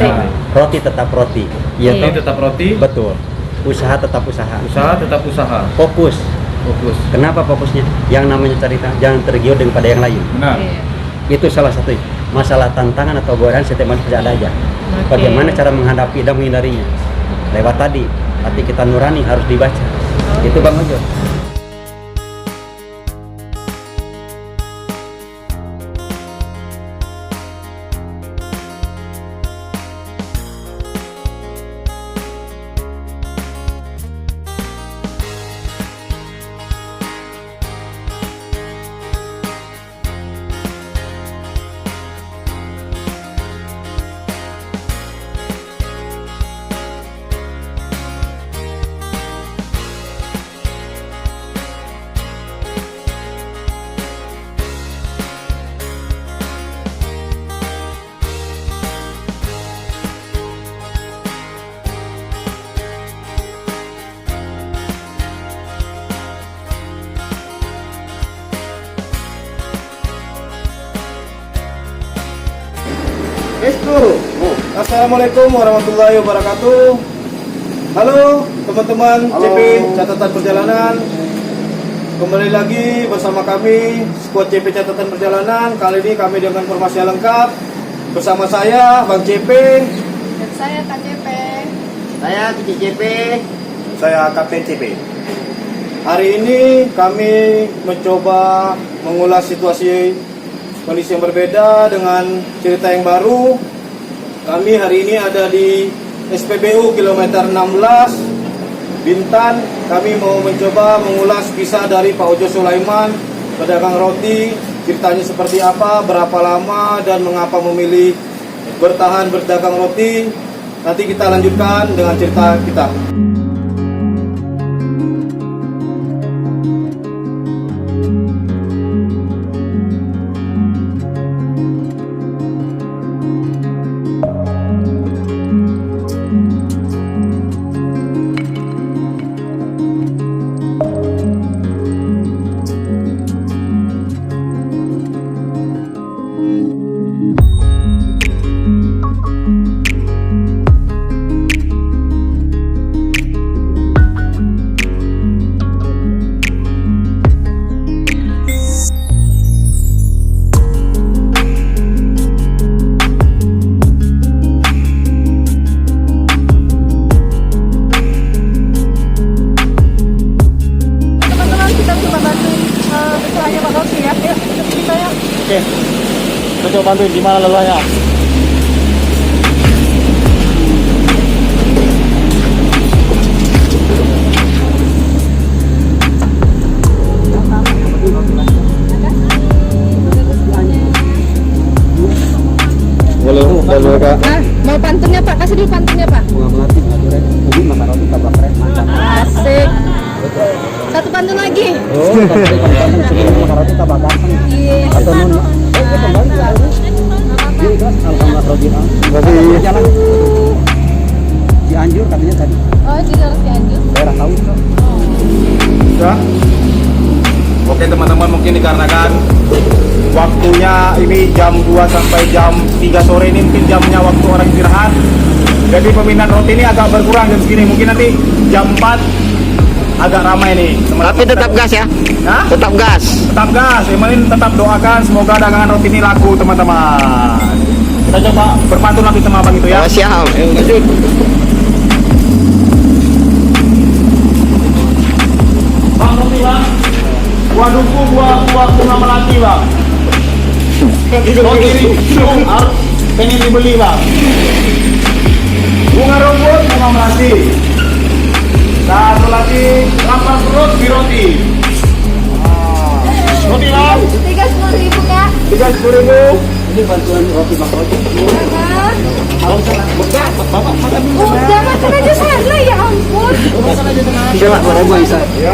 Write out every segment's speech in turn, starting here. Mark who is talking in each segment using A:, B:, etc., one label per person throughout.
A: Nah, roti tetap roti. Iya
B: Roti
A: toh?
B: tetap roti,
A: Betul. Usaha tetap usaha.
B: usaha tetap usaha.
A: Fokus.
B: Fokus.
A: Kenapa fokusnya? Yang namanya cerita jangan tergiur daripada yang lain.
B: Benar.
A: Itu salah satu. Masalah tantangan atau godaan setiap manusia ada aja. Bagaimana cara menghadapi dan menghindarinya? Lewat tadi, hati kita nurani harus dibaca. Itu Bang Ojo.
C: Assalamualaikum warahmatullahi wabarakatuh. Halo teman-teman CP Catatan Perjalanan. Kembali lagi bersama kami Squad CP Catatan Perjalanan. Kali ini kami dengan formasi yang lengkap. Bersama saya Bang CP,
D: Dan saya Kak CP.
E: Saya Cici CP.
C: saya Kapten CP. Hari ini kami mencoba mengulas situasi kondisi yang berbeda dengan cerita yang baru. Kami hari ini ada di SPBU kilometer 16 Bintan. Kami mau mencoba mengulas kisah dari Pak Ojo Sulaiman, pedagang roti. Ceritanya seperti apa, berapa lama, dan mengapa memilih bertahan berdagang roti. Nanti kita lanjutkan dengan cerita kita. Oke, kita coba bantuin gimana lelahnya.
A: Boleh, boleh Kak.
D: Nah, mau pantunnya Pak? Kasih dulu pantunnya Pak.
A: Bunga melati, aduren, ubi, makan roti, tabak keren, mantap.
D: Asik. Satu pantun lagi.
A: Oh, tapi sebelum makan roti, tabak keren.
D: Iya.
A: Atau nun, kembali ya. Alhamdulillah Robiah. Berarti jalan Cianjur katanya tadi.
D: Oh, di luar Cianjur.
A: Daerah laut kan.
C: Sudah? Oke teman-teman, mungkin dikarenakan waktunya ini jam 2 sampai jam 3 sore, ini mungkin jamnya waktu orang istirahat. Jadi peminat roti ini agak berkurang jam segini. Mungkin nanti jam 4 agak ramai nih teman-teman.
E: Tapi tetap gas ya.
C: Hah?
E: Tetap gas.
C: Tetap gas, yang penting tetap doakan semoga dagangan roti ini laku teman-teman. Kita coba berpantun lagi sama abang itu ya.
E: Oh, siap.
C: Lanjut. Bang roti bang, buah duku, buah bunga melati bang. Oh kiri, pengen dibeli bang. Bunga rumput, bunga melati. Satu lagi lapar perut di roti. Roti bang,
D: 30.000 Kak.
C: 30.000.
A: Ini bantuan roti Bang Ojo. Bapak makan dulu.
D: Udah makan aja sana, ya ampun.
A: Makan aja tenang. Bisa lah, boleh gua bisa.
C: Ya,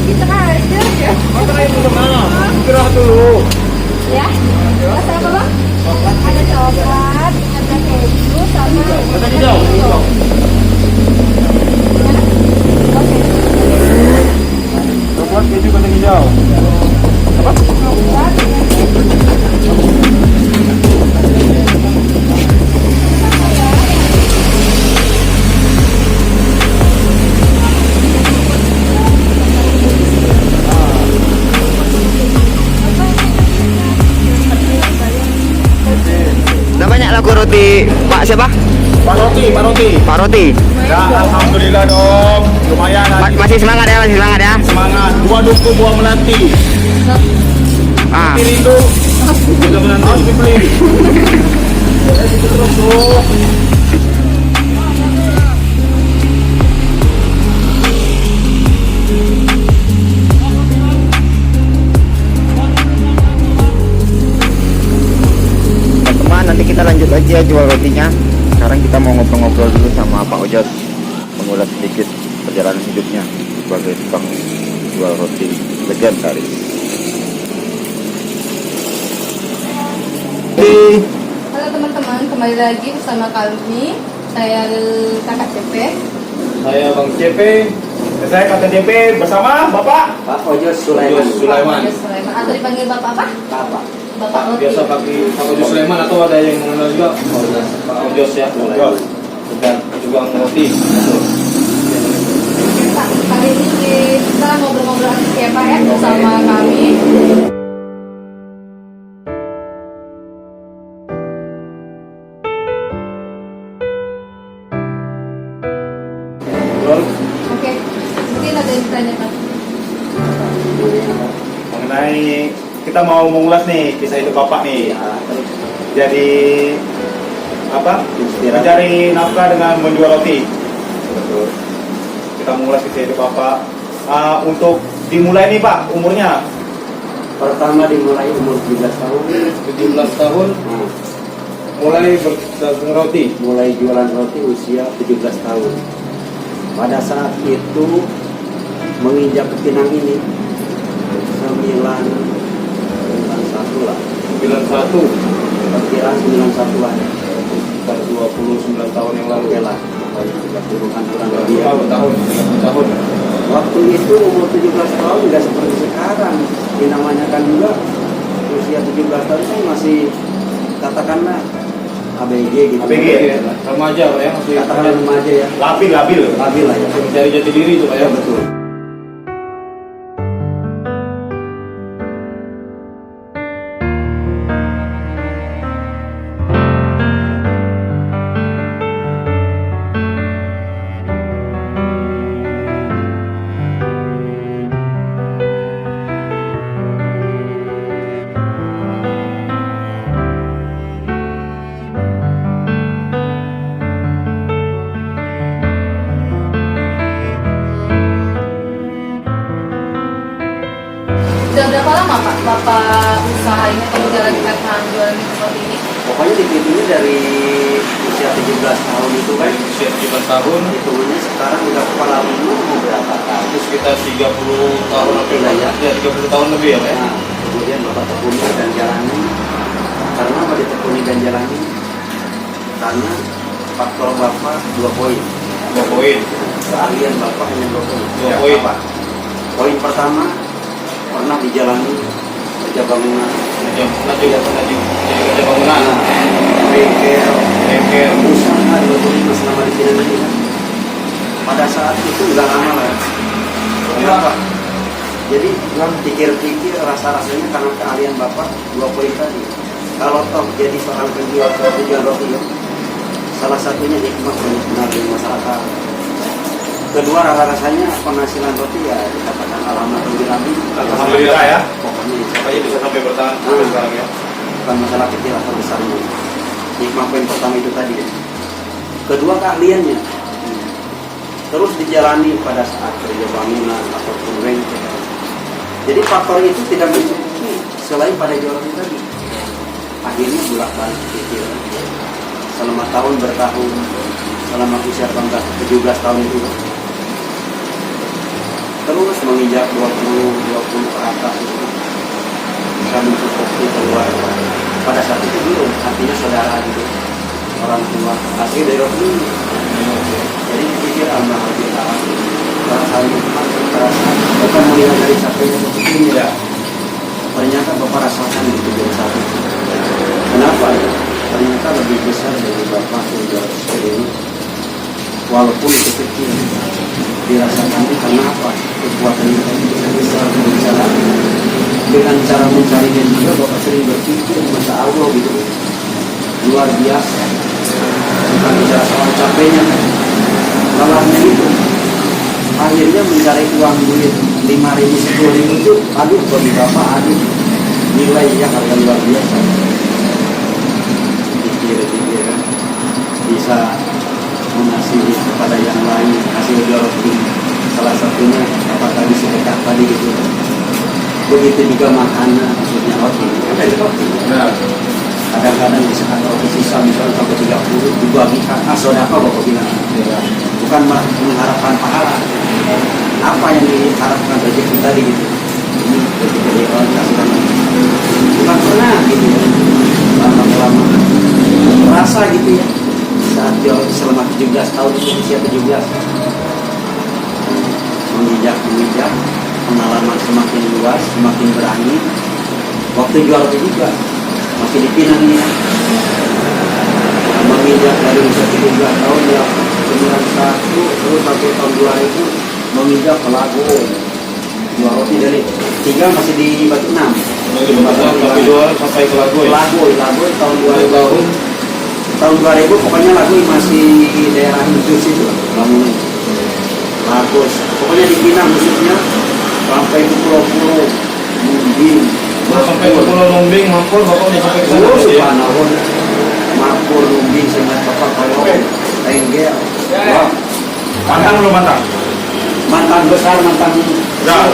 D: Kita aja ya.
C: makan aja teman. Istirahat dulu.
D: Ya. Rasa apa Bang? Ada coklat, ada keju, sama
C: Kata hijau.
D: Oke.
C: Coklat keju kacang hijau. Apa?
D: Coklat dengan keju.
E: roti Pak siapa?
C: Pak Roti.
E: Pak Roti.
C: Ya, alhamdulillah dong. Lumayan.
E: Masih semangat ya, masih semangat ya.
C: Semangat. Dua duku, buah melati.
E: Ah.
C: Rindu. Juga menanti. Harus dibeli. Terus tuh.
E: Teman-teman, nanti kita lanjut aja jual rotinya. Sekarang kita mau ngobrol-ngobrol dulu sama Pak Ojot, mengulas sedikit perjalanan hidupnya sebagai tukang jual roti legendaris.
D: Halo teman-teman, kembali lagi bersama kami. Saya Kakak CP.
C: Saya Bang CP. Saya Kakak CP bersama Bapak
A: Pak Ojos Sulaiman.
C: Sulaiman.
D: Sulaiman. Atau dipanggil Bapak apa?
A: Bapak.
D: Bapak Roti.
C: Biasa pakai Pak Ojos Sulaiman atau ada yang mengenal juga? Pak Ojos ya. Ojos. Dan juga roti.
D: Pak, kali ini kita ngobrol-ngobrol ya Pak ya bersama kami. Oke, mungkin ada yang ditanyakan.
C: Mengenai kita mau mengulas nih kisah hidup Bapak nih. Jadi apa? Mencari nafkah dengan menjual roti. Betul. Kita mengulas kisah hidup Bapak. Untuk dimulai nih Pak, umurnya
A: Pertama dimulai umur 17 tahun.
C: 17 tahun
A: Nah,
C: mulai berdagang roti.
A: mulai jualan roti usia 17 tahun. Pada saat itu menginjak ke Pinang ini 91 lah.
C: 91
A: Perkiraan 91 lah.
C: sekitar 29 tahun yang lalu.
A: Oke lah. 30-an kurang lebih.
C: Berapa tahun? 30 tahun.
A: Waktu itu umur 17 tahun nggak seperti sekarang. Ini namanya kan juga usia 17 tahun kan masih katakanlah ABG gitu.
C: ABG ya, remaja Pak ya, masih
A: Katakanlah remaja ya.
C: labil.
A: Labil lah ya.
C: Masih mencari jati diri itu Pak ya.
A: Ya betul.
D: Sudah berapa lama Pak Bapak usaha ini atau menjalankan jualan roti ini?
A: Pokoknya dihitungnya dari usia 17 tahun itu kan.
C: Usia 17 tahun
A: Hitungnya sekarang udah kepala lima mau berapa tahun.
C: itu sekitar 30 tahun lebih
A: Iya, ya.
C: ya 30 tahun lebih ya Pak ya.
A: Nah, kemudian Bapak tekuni dan jalani. Karena apa ditekuni dan jalani? Karena faktor Bapak 2 poin.
C: 2 poin.
A: Keahlian Bapak hanya 2 poin.
C: 2 poin.
A: Apa? Poin pertama, pernah dijalani kerja bangunan.
C: Kerja bangunan.
A: Bengkel, usaha 25 selama di Pinang ini kan. Pada saat itu nggak lama lah. Kenapa? Jadi pikir-pikir rasa-rasanya karena keahlian Bapak 2 poin tadi. Kalau toh jadi seorang penjual roti ya, salah satunya hikmah benar di masyarakat. Kedua rasanya penghasilan roti ya dikatakan alhamdulillah.
C: Alhamdulillah ya.
A: Pokoknya
C: Makanya bisa sampai bertahan sampai sekarang ya.
A: bukan masalah kecil atau besarnya. Hikmah poin pertama itu tadi. Kedua keahliannya. Terus dijalani pada saat kerja bangunan ataupun bengkel. Jadi faktor itu tidak mencukupi selain pada jualan itu tadi. Akhirnya bolak-balik pikir. Selama tahun bertahun, selama usia 17 tahun itu terus menginjak 20 ke atas itu bisa mencukupi keluarga. Pada saat itu belum, artinya saudara gitu, orang tua asli dari roti ini. Jadi pikir alhamdulillah perasaan nikmat, perasaan bukan melihat dari capeknya seperti ini ya. Ternyata Bapak rasakan itu dari saat itu. Kenapa ya? Ternyata lebih besar dari Bapak sudah ini. Walaupun itu kecil, dirasakan itu karena apa? Kekuatan itu bisa besar, bisa lagi. Dengan cara mencari dan juga Bapak sering berpikir masa Allah gitu. Luar biasa. bukan bicara soal capeknya kan, lelahnya itu. Akhirnya mencari uang duit 5.000, 10.000 itu, aduh bagi bapak, aduh nilainya harga luar biasa. Pikir-pikir kan, bisa mengasihi kepada yang lain, hasil jual roti salah satunya apa tadi sedekah tadi gitu. Begitu juga makanan, maksudnya roti, kan dari roti.
C: Nah,
A: Kadang-kadang bisa roti sisa misalnya sampai 30 dibagikan, sodako bapak bilang. Bukan mengharapkan pahala. Apa yang diharapkan rezeki tadi gitu. Ini rezeki dari orang kasihkan. Bukan pernah gitu ya. Lama-lama merasa gitu ya. Saat dia selama 17 tahun itu usia 17. Menginjak, pengalaman semakin luas, semakin berani. Waktu jual roti juga masih di Pinang ini. Menginjak dari usia 17 tahun ya 91 terus sampai tahun 2000 menginjak ke Lago. Jual roti dari 3 masih di Batu 6.
C: tapi 2 sampai ke Lago ya.
A: Lago tahun 2000. Tahun 2000 pokoknya Lago masih daerah Indus itu bangunan. Lago pokoknya di Pinang khususnya sampai ke pulau-pulau Mumbing.
C: Sampai ke Pulau Lumbing, Mampur, bapak udah sampai ke sana sih ya.
A: Mampur, Lumbing, sehingga bapak kalau Tenggel. Wah,
C: Mantan belum mantan?
A: mantan besar, mantan
C: Enggak,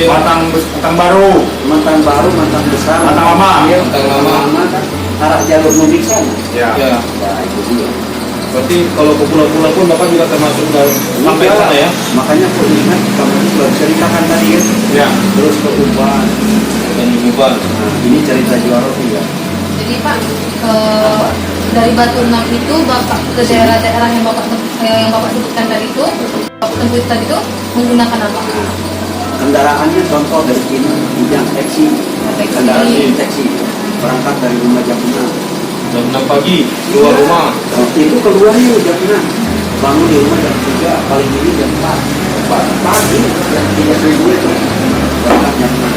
C: mantan baru.
A: mantan baru, mantan besar,
C: Mantan lama.
A: Iya,
C: Mantan
A: mantan
C: lama.
A: lama kan arah jalur mudik sana.
C: Ya.
A: Nah, itu dia.
C: Berarti kalau ke pulau-pulau pun bapak juga termasuk dari sampai ke sana ya?
A: Makanya aku ingat kamu itu baru ceritakan tadi ya.
C: Ya.
A: Terus ke Uban.
C: Dan Uban.
A: Nah, ini cerita jual roti ya.
D: Jadi Pak, dari Batu 6 itu Bapak ke daerah-daerah yang Bapak sebutkan tadi itu, Bapak temui tadi itu menggunakan apa?
A: Nah, kendaraannya contoh dari sini yang taksi, kendaraan taksi berangkat dari rumah jam 6.
C: Jam 6 pagi keluar rumah.
A: Itu keluarnya jam 6, bangun di rumah jam 3, paling ini jam 4 pagi, jam 3 subuh itu berangkat jam 6,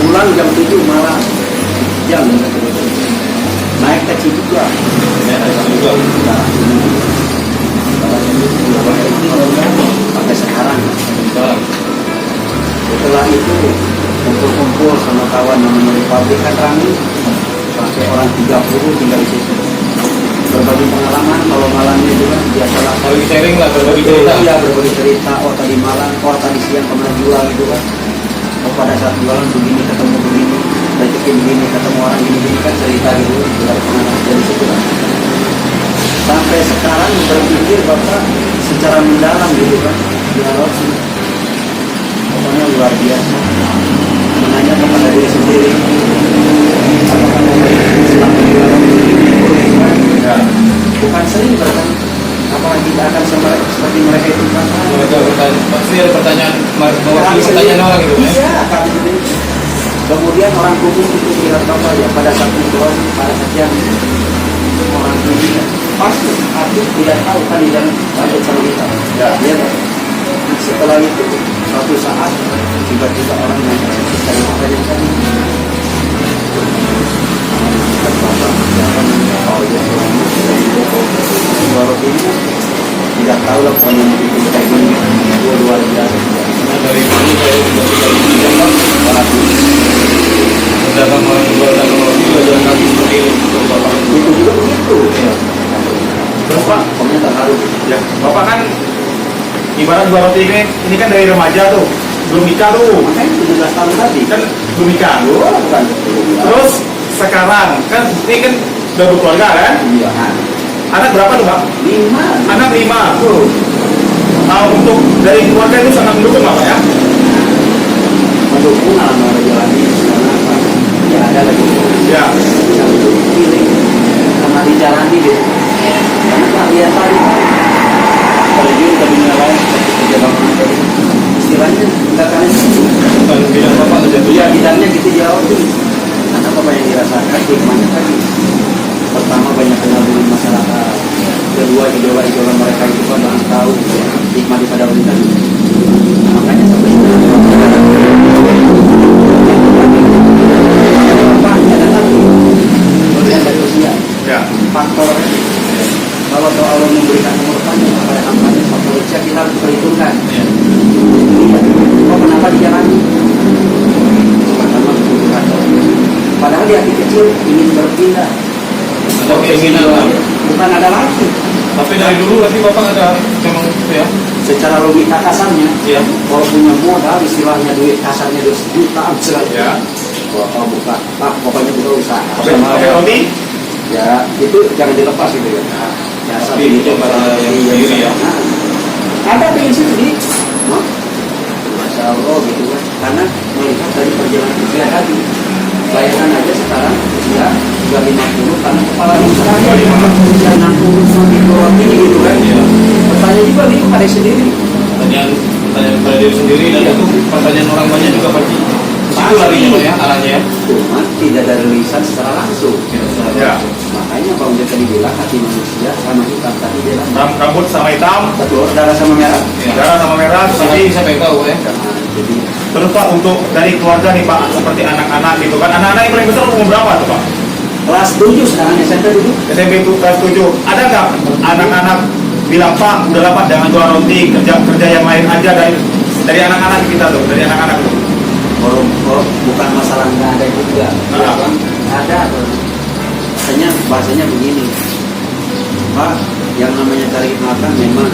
A: pulang jam 7 malam, jam naik taksi juga.
C: Ya, ada juga.
A: Sampai sekarang.
C: Sekarang.
A: Setelah itu kumpul-kumpul sama kawan yang memenuhi pabrik kan rame, sampai orang 30 tinggal di situ. Berbagi pengalaman, kalau malamnya juga biasalah.
C: Kalau sharing lah, berbagi cerita.
A: Iya, berbagi cerita. Oh tadi malam, oh tadi siang kemana jual gitu kan. Oh pada saat jualan begini ketemu begini, rezeki begini ketemu orang gini kan cerita gitu. Dari pengalaman dari situ kan. Sampai sekarang berpikir bapak secara mendalam gitu kan, dialog sih. Pokoknya luar biasa. Menanya kepada diri sendiri, apakah selama dialog ini boleh kan?
C: Ya.
A: Bukan sering bahkan, apakah kita akan seperti mereka itu kan?
C: Mereka bertanya, pasti ada pertanyaan, mewakili pertanyaan orang gitu ya.
A: Iya, kami itu. Kemudian orang kudus itu lihat bapak ya pada saat itu pada saat yang orang kudus pasti aku tidak tahu kan di dalam lanjut sama kita. Ya, dia kan. Setelah itu suatu saat tiba-tiba orang yang saya apa yang tadi bapak siapa namanya Pak Ojo selama baru ini tidak tahu lah pokoknya begitu kayak gini luar biasa.
C: Nah, dari ini saya dagang orang juga jalan kaki seperti ini.
A: Itu juga begitu.
C: Ya. Terus Pak,
A: Pokoknya terharu.
C: ya bapak kan ibarat jual roti ini kan dari remaja tuh, belum nikah tuh,
A: Makanya 17 tahun tadi
C: kan belum nikah.
A: bukan.
C: Terus sekarang kan ini kan udah berkeluarga kan?
A: Iya.
C: Anak berapa tuh Pak?
A: 5.
C: Anak 5 tuh. Nah, untuk dari keluarga itu sangat mendukung Pak ya?
A: Mendukung alam jalannya karena apa? Ya ada lagi.
C: Ya.
A: Yang pilih karena dijalani gitu. Karena Pak lihat tadi terjun ke dunia lain seperti kerja bangunan tadi. Istilahnya nggak kalian itu.
C: Bukan bidang bapak aja tuh
A: Ya
C: ya.
A: bidangnya gitu jauh tuh. Karena apa yang dirasakan hikmahnya tadi. Pertama banyak kenal dengan masyarakat. Kedua idola-idola mereka itu kan orang tahu hikmah di pada wanita. Makanya sampai apa ada lagi? Ada usia.
C: Ya.
A: Faktor di hati kecil ingin berpindah.
B: Ada keinginan.
A: Bukan ada lagi.
B: Tapi dari dulu berarti bapak ada memang itu ya?
A: Secara logika kasarnya,
B: Iya.
A: kalau punya modal istilahnya duit kasarnya 2 juta misalnya.
B: Ya.
A: Bapak buka, pokoknya buka usaha.
B: Sama roti?
A: Ya itu jangan dilepas gitu ya. Ya
B: Tapi itu pada yang sendiri ya.
A: Nah, ada pengen sendiri. Nah, Masya Allah gitu kan. Karena melihat dari perjalanan usia tadi, bayangan aja sekarang usia sudah 50 karena kepala usaha usia 60 sampai roti gitu kan.
B: Iya.
A: Bertanya juga gitu pada sendiri.
B: Pertanyaan pada diri sendiri dan itu pertanyaan orang banyak juga pasti. Itu larinya Pak ya, arahnya ya.
A: Cuma tidak ada rilisan secara langsung.
B: Ya.
A: Makanya Bang Ujat tadi bilang hati manusia sama hitam tadi dia bilang.
B: Rambut sama hitam,
A: Betul, darah sama merah.
B: darah sama merah. Jadi siapa yang tahu ya?
A: Nah, jadi
B: Terus Pak untuk dari keluarga nih Pak, seperti anak-anak gitu kan. Anak-anak yang paling besar umur berapa tuh Pak?
A: kelas 7 sekarang SMP dulu.
B: SMP itu kelas 7. Ada nggak anak-anak bilang Pak udah Pak jangan jual roti, kerja yang lain aja dari anak-anak kita tuh, dari anak-anak tuh.
A: Kalau bukan masalah nggak ada juga.
B: Nah.
A: Bang, ada. Bahasanya begini. Pak, yang namanya cari makan memang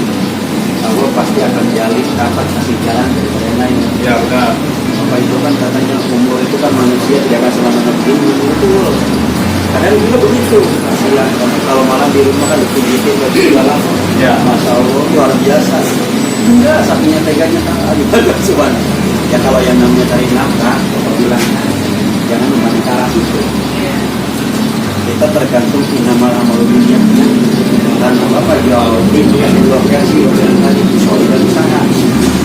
A: Allah pasti akan jalin dapat kasih jalan daripada yang lain.
B: Ya benar.
A: Apa itu kan katanya umur itu kan manusia tidak akan selama begini. Betul. Kadang juga begitu. Kasihan kalau malam di rumah kan dipijitin baju segala.
B: Ya.
A: Masya Allah luar biasa. Enggak, sapinya teganya kan cuman. Ya kalau yang namanya cari nafkah, kalau bilang jangan membandingkan ras itu. Kita tergantung inamal amal dunia. Karena Bapak jual roti itu kan dua versi. Yang tadi usoli dan usaha.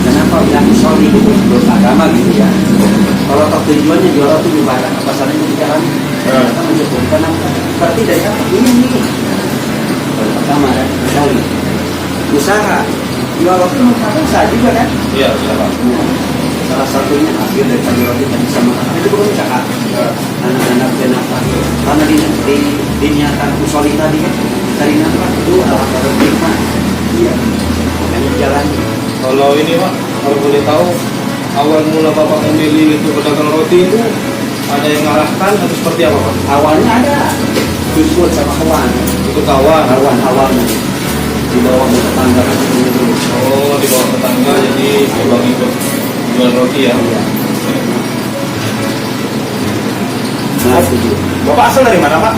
A: Kenapa bilang usoli itu menurut agama gitu ya? Kalau tujuannya jual roti di barang, pasarannya di jalan. Kita mencukupi nafkah. Berarti dari apa? Ini. Yang pertama kan, usoli. Usaha. Jual roti merupakan usaha juga kan?
B: Iya, siapa?
A: Salah satunya hasil dari jual roti tadi sama itu bukan usaha. Anak-anak dan nafkah. Karena diniatan usoli tadi kan, cari nafkah itu adalah cara nikmat. Iya. Makanya jalan.
B: Kalau ini Pak, kalau boleh tahu awal mula Bapak memilih itu pedagang roti itu ada yang mengarahkan atau seperti apa Pak?
A: Awalnya ada Kusut sama kawan.
B: Itu kawan.
A: Awalnya di bawah tetangga kan itu.
B: Oh, di bawah tetangga jadi coba ikut jual roti ya.
A: Iya. Nah, itu.
B: Bapak asal dari mana Pak?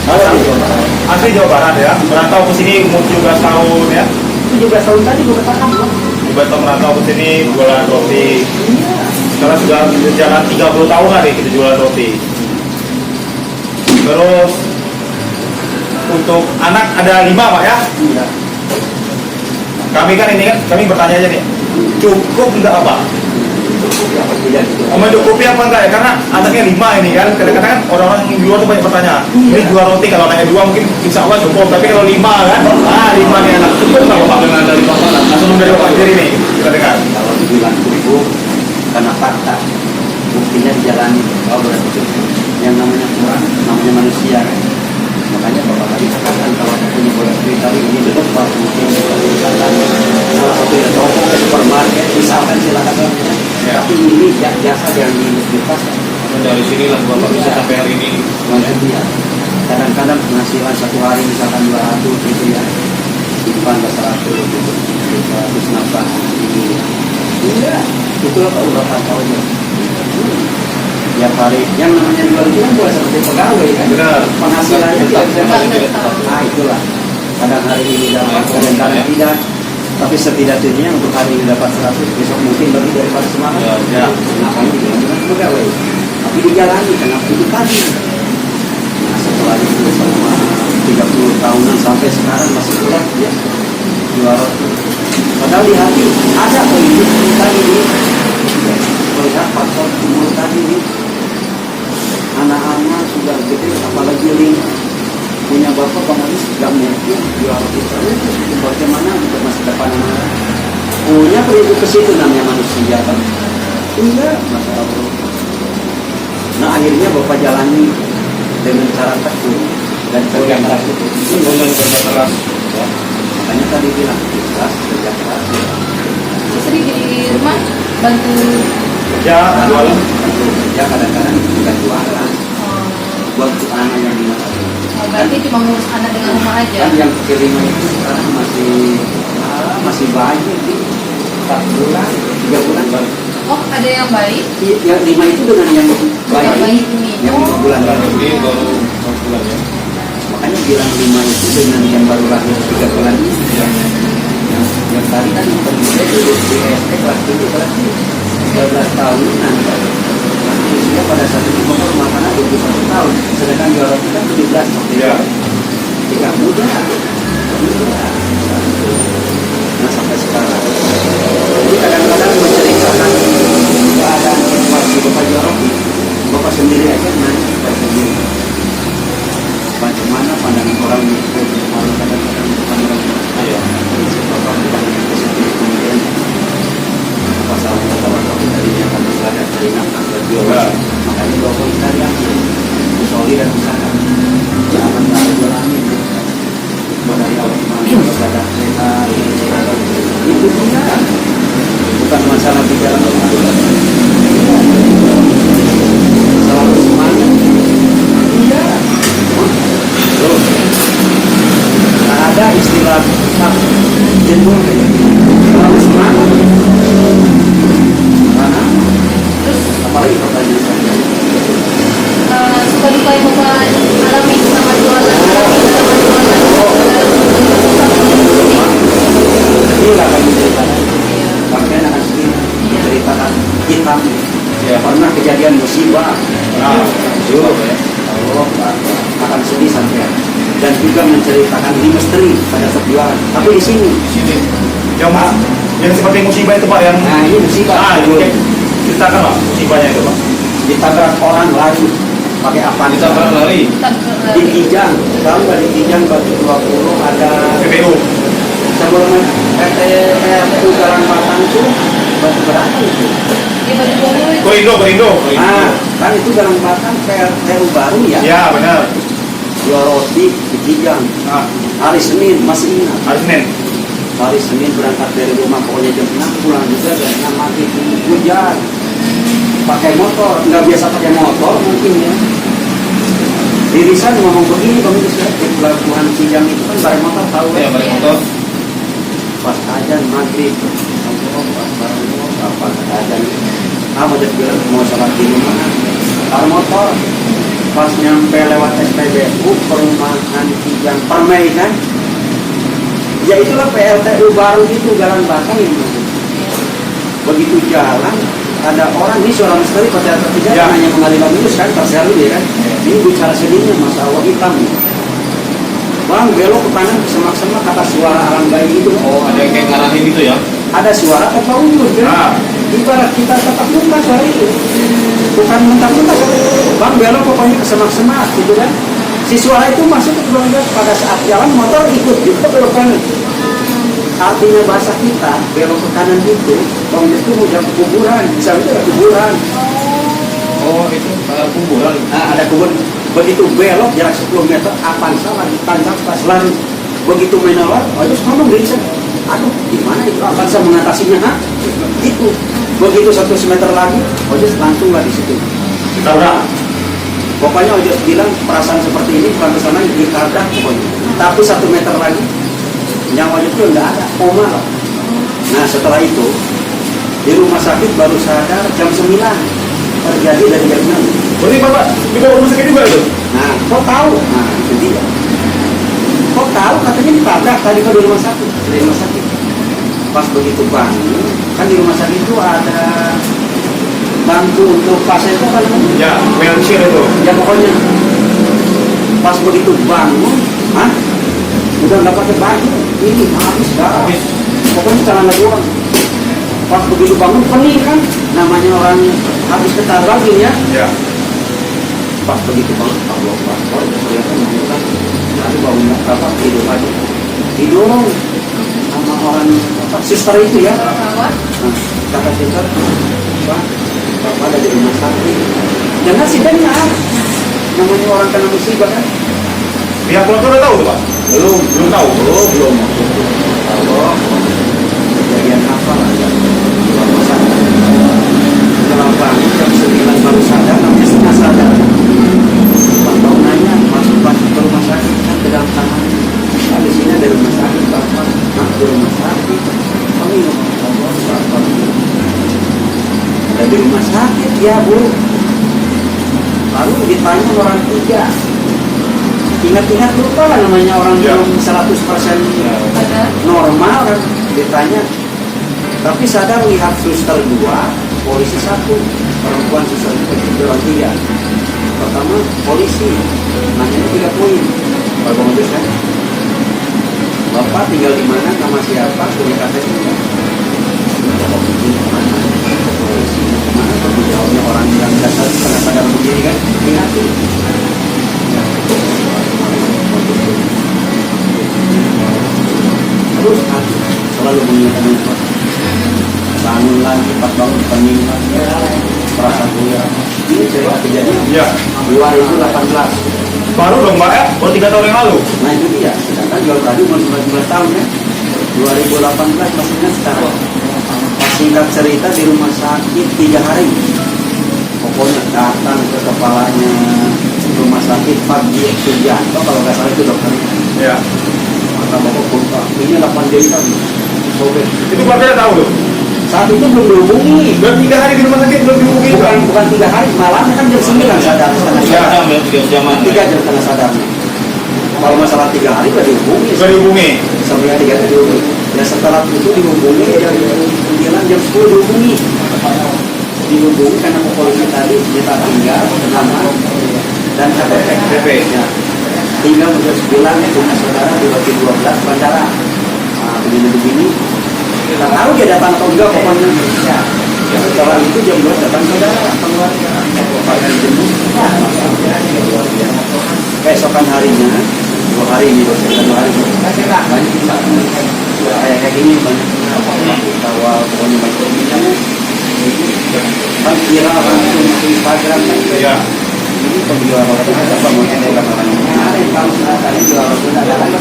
A: Awal di Jawa Barat.
B: Asli Jawa Barat ya. Merantau ke sini umur 17 tahun ya.
A: 17 tahun tadi gue bertahan loh.
B: Tiba-tiba merantau ke sini jualan roti.
A: Iya.
B: Sekarang sudah berjalan 30 tahun lah nih kita jualan roti. Terus untuk anak ada 5 Pak ya.
A: Iya.
B: Kami kan ini kan kami bertanya aja nih. Cukup enggak apa?
A: Apa tidak gitu.
B: Mencukupi apa enggak ya? Karena anaknya 5 ini kan. Kadang-kadang kan orang-orang yang di luar tuh banyak bertanya. Ini jual roti kalau anaknya 2 mungkin insya Allah cukup. Tapi kalau 5 kan, 5 nih anak cukup nggak Bapak dengan dari Bapak? Langsung dari Bapak sendiri nih kita dengar.
A: Kalau dibilang cukup karena fakta, buktinya dijalani. Kalau berarti cukup. Yang namanya kurang, namanya manusia kan. Makanya Bapak tadi katakan kalau punya bola cerita ini betul Pak, mungkin dikatakan salah satu ya toko ke supermarket misalkan silakan saja.
B: Ya.
A: Tapi ini jasa yang dilepas.
B: Dari sinilah Bapak bisa sampai hari ini.
A: Makanya kadang-kadang penghasilan satu hari misalkan 200 gitu ya, simpan 100 gitu, 100 nafkah ini. Enggak, itulah Pak udah tahu ya. Tiap hari yang namanya jual itu kan boleh seperti pegawai kan.
B: Benar.
A: Penghasilannya tidak bisa
B: Tidak tetap.
A: Nah itulah. Kadang hari ini dapat, kadang-kadang tidak. Tapi setidaknya untuk hari ini dapat 100, besok mungkin lebih daripada semalam.
B: Ya.
A: Makanya dibilang dengan pegawai. Tapi dijalani kenapa itu tadi. Nah setelah itu selama 30 tahunan sampai sekarang masih kuat ya jual roti. Padahal di hati ada kok ini tadi ini. Melihat faktor umur tadi ini. Anak-anak sudah gede, apalagi lima punya bapak Bang Aris gak mungkin jual roti terus. Bagaimana untuk masa depan anak? Punya prinsip ke situ namanya manusia kan? Enggak, Masya Allah. Nah akhirnya bapak jalani dengan cara tekun dan kerja keras itu.
B: Dengan kerja keras.
A: Ya. Makanya tadi bilang ikhlas kerja keras.
D: Istri di rumah bantu.
B: Ya, malam.
A: Ya kadang-kadang itu bukan jualan. buat anak yang 5 tahun.
D: Oh, berarti cuma ngurus anak dengan rumah aja.
A: Kan yang kelima itu sekarang masih bayi, 4 bulan, 3 bulan.
D: Oh, ada yang baik?
A: Yang 5 itu dengan yang
D: Yang
A: bayi,
D: bayi ini.
A: yang 5 bulan.
B: Ini baru 4 bulan ya.
A: Makanya bilang 5 itu dengan yang baru lahir 3 bulan ini. Yang tadi kan yang termuda itu di SD kelas 7 berarti 13 tahunan. Nanti usia pada saat itu umur makanan 21 tahun. Sedangkan juara kita 17 waktu itu.
B: Ya.
A: Tidak muda. Nah sampai sekarang. Jadi kadang-kadang menceritakan keadaan situasi Bapak Joroki, Bapak sendiri aja nanti Bapak sendiri. Bagaimana pandangan orang itu, kadang-kadang bukan orang
B: Iya.
A: Bapak bukan sendiri kemudian pasal Bapak tadinya akan belajar dari nafas dan biologi. Makanya Bapak cari yang soli dan usaha. Jangan ada jualan dari awal ada kereta itu dia bukan masalah bicara selalu semangat iya terus ada istilah jenuh selalu semangat karena
D: Terus
A: apalagi pertanyaan saya
D: suka duka yang Bapak alami sama jualan.
A: ini lah kami ceritakan bagian akan sedih ceritakan hitam
B: Ya.
A: pernah kejadian musibah
B: Dulu ya.
A: Allah akan sedih sampai dan juga menceritakan di misteri pada perjuangan tapi di sini
B: Sini. Yang seperti musibah itu Pak yang
A: nah ini musibah
B: itu ceritakan Pak musibahnya itu Pak.
A: ditabrak orang lari pakai apa
B: Ditabrak lari.
A: di Kijang tahu nggak di Kijang batu 20 ada
B: PPU.
A: sebelum RTU Jalan Batang itu batu berapa itu
D: Di baju dulu itu.
B: Korindo.
A: nah kan itu Jalan Batang RTU baru ya
B: Ya benar.
A: jual roti di Kijang
B: Nah,
A: hari Senin masih ingat
B: hari Senin.
A: hari Senin berangkat dari rumah pokoknya jam 6 pulang juga dan mati hujan pakai motor nggak biasa pakai motor mungkin ya Dirisan ngomong begini kamu bisa di pelabuhan Kijang itu kan bareng motor tahu
B: Ya
A: kan
B: balik motor.
A: pas ajan maghrib apa ajan mau jadi bilang mau sholat di rumah taruh motor pas nyampe lewat SPBU perumahan Kijang Permai kan ya itulah PLTU baru itu Jalan Batang itu begitu jalan ada orang ini suara misteri pada ketiga
B: Ya.
A: hanya mengalihkan minus kan terseru dia kan ini bicara sedihnya masalah hitam bang belok ke kanan semak-semak kata suara alam bayi itu
B: Oh ada yang kayak ngarahin gitu ya.
A: ada suara apa undur kan ibarat kita tetap muka suara itu bukan mentah-mentah bang belok pokoknya ke semak-semak gitu kan si suara itu masuk ke belakang pada saat jalan motor ikut juga belok kanan artinya bahasa kita belok ke kanan itu bang itu mau jam kuburan bisa itu ada kuburan
B: Oh itu kuburan.
A: nah, ada kubur begitu belok jarak 10 meter Avanza lagi tancap pas lari begitu menolak terus ngomong gereja aduh gimana itu Avanza mengatasinya itu begitu 100 meter lagi Ojos langsung lah di situ
B: Ditabrak.
A: pokoknya Ojos bilang perasaan seperti ini pulang ke sana ditabrak pokoknya tapi 1 meter lagi nyawa Ojos itu nggak ada koma loh nah setelah itu di rumah sakit baru sadar jam 9 terjadi dari jam 6
B: Berarti Bapak dibawa rumah sakit juga itu?
A: nah kok tahu nah itu dia kok tahu katanya ditabrak tadi ke rumah sakit di rumah sakit pas begitu bangun kan di rumah sakit itu ada bangku untuk pasien itu kan
B: Ya, wheelchair itu.
A: ya pokoknya pas begitu bangun udah nggak pakai baju ini habis darah
B: Habis.
A: pokoknya celana doang pas begitu bangun pening kan namanya orang habis ketabrak ini ya
B: Ya.
A: pas begitu banget Allah Akbar kelihatan kan lalu bangun apa tidur lagi didorong sama orang apa suster itu ya
D: Perawat.
A: nah, kata suster pak bapak ada di rumah sakit jangan sih benar namanya orang kena musibah kan
B: Pihak keluarga udah tahu tuh Pak? Belum tahu.
A: belum Allah kejadian apa lah ya di rumah sakit setelah bangun jam 9 baru sadar namanya setengah sadar Pak Iya Bu. Lalu ditanya orang 3. Ingat-ingat lupa lah namanya orang
B: Ya.
A: belum 100%
D: Ada.
A: normal kan. Ditanya. Tapi sadar lihat suster 2, polisi 1, perempuan suster 2, orang 3. Pertama polisi, nanya 3 poin. Bapak memutuskan, Bapak tinggal di mana, nama siapa, punya KTP enggak? Bapak begini kemana? Polisi, kemana? Tanggung jawabnya orang yang dasar setengah sadar begini kan? Ingatin. Terus aku selalu mengingatkan itu. Bangun lagi, pas bangun pening lagi, perasaan gue. Ini cerita kejadian
B: Iya.
A: 2018.
B: Baru dong Mbak ya? Baru 3 tahun yang lalu.
A: Nah itu dia, sedangkan jual tadi umur 19 tahun ya. 2018 maksudnya sekarang. Singkat cerita di rumah sakit 3 hari. Pokoknya datang ke kepalanya rumah sakit Pak Sugianto, kalau nggak salah itu dokternya.
B: Iya.
A: Maka bapak kontak, ini 8 jahitan. Sobek.
B: Itu keluarga tahu loh.
A: Saat itu belum dihubungi.
B: Udah 3 hari di rumah sakit belum dihubungi.
A: Bukan 3 hari, malamnya kan jam 9 sadar. Setengah
B: Iya.
A: sadar.
F: 3 jaman.
A: 3 jam setengah sadarnya. Kalau masalah 3 hari udah dihubungi.
B: Udah dihubungi.
A: Sampai 3 hari dihubungi. Dan setelah itu dihubungi jam 9, jam 10 dihubungi. Dihubungi karena polisi tadi kita tinggal nama dan KTP. Ya. Tinggal jam 9 punya saudara di Batu 12 bandara. Nah, begini-begini. Kita tahu dia datang atau enggak pokoknya. Ya. Setelah itu jam 2 datang saudara keluarga. Pagi jemput. Keesokan harinya 2 hari ini bos, 2 hari banyak kita kayak gini banyak kawal pokoknya banyak pembincangan kan viral langsung ke Instagram kan
B: Iya.
A: ini penjual roti apa mau yang kemarin tahun kali jual roti ada lagi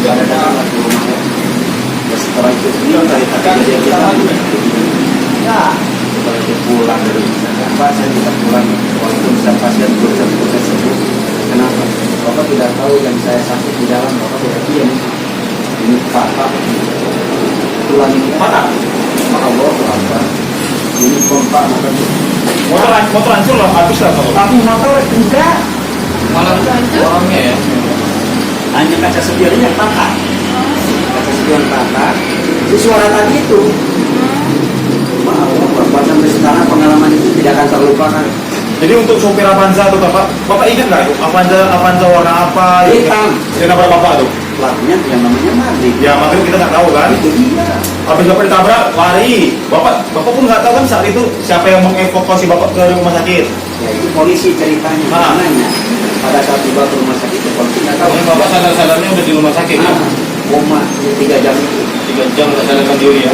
A: ada datang lagi rumah ya setelah itu ini dari tadi dia ya setelah itu pulang dari apa saya kita pulang walaupun saya pasien proses sembuh. Kenapa? Bapak tidak tahu yang saya sakit di dalam, Bapak tidak diam. Ini patah, tulang ini patah. Allah Akbar. Ini kompak maka
B: Motor hancur lah, habis lah motor.
A: tapi motor enggak.
F: Malam orangnya ya.
A: Hanya kaca spionnya patah. Kaca spion patah. Itu suara tadi itu. Maaf, Bapak sampai sekarang pengalaman itu tidak akan terlupakan.
B: Jadi untuk sopir Avanza tuh Bapak ingat nggak itu Avanza warna apa?
A: Hitam.
B: Yang nabrak Bapak tuh?
A: Pelakunya yang namanya Mardi.
B: Ya makanya kita nggak tahu kan.
A: Itu dia.
B: Habis Bapak ditabrak lari. Bapak pun nggak tahu kan saat itu siapa yang mengevakuasi Bapak ke rumah sakit.
A: Ya itu polisi ceritanya.
B: Ah.
A: Nanya. Pada saat tiba ke rumah sakit, polisi nggak tahu.
F: Ini bapak sadar-sadarnya udah di rumah sakit ya.
A: Koma 3 jam itu.
F: 3 jam nggak sadarkan diri ya.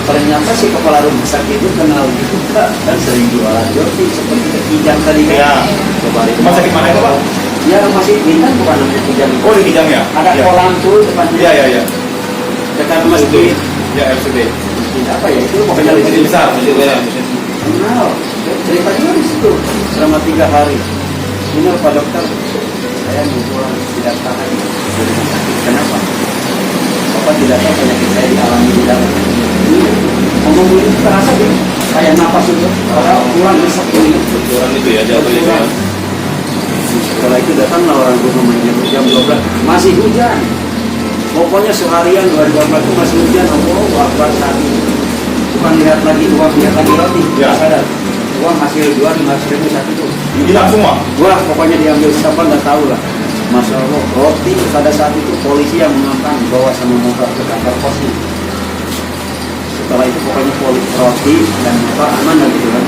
A: Ternyata si kepala rumah sakit itu kenal juga dan sering jualan roti seperti Kijang tadi kan.
B: Ya.
A: Coba itu.
B: Rumah sakit mana itu Pak?
A: Ya rumah sakit Bintang bukan namanya Kijang.
B: Oh di Kijang ya.
A: Ada
B: Ya.
A: kolam tuh depannya.
B: Iya iya iya.
A: Dekat masjid.
B: Ya RCD.
A: Masjid apa ya itu? Pokoknya
B: Masjid
A: masjid
B: besar.
F: Masih ya.
A: Kenal. Cerita juga di situ selama 3 hari. Benar Pak Dokter. Saya pulang tidak tahan di rumah sakit. Kenapa? Bapak tidak tahu penyakit saya dialami di dalam. Ngomong ini terasa deh. Kayak napas itu. Kalau pulang besok ini.
F: Orang itu ya jatuh itu ya.
A: Setelah itu datanglah orang rumah jam 12. Masih hujan. Pokoknya seharian 2018 itu masih hujan. Allah Akbar saat itu. Bukan lihat lagi uang, lihat lagi roti.
B: Ya.
A: Sadar. Uang hasil jual 500.000 saat itu.
B: Hilang semua.
A: Wah, pokoknya diambil siapa nggak tahu lah. Masya Allah, roti pada saat itu polisi yang mengamankan bawa sama motor ke kantor posnya. Setelah itu pokoknya polisi roti dan motor aman dan gitu kan.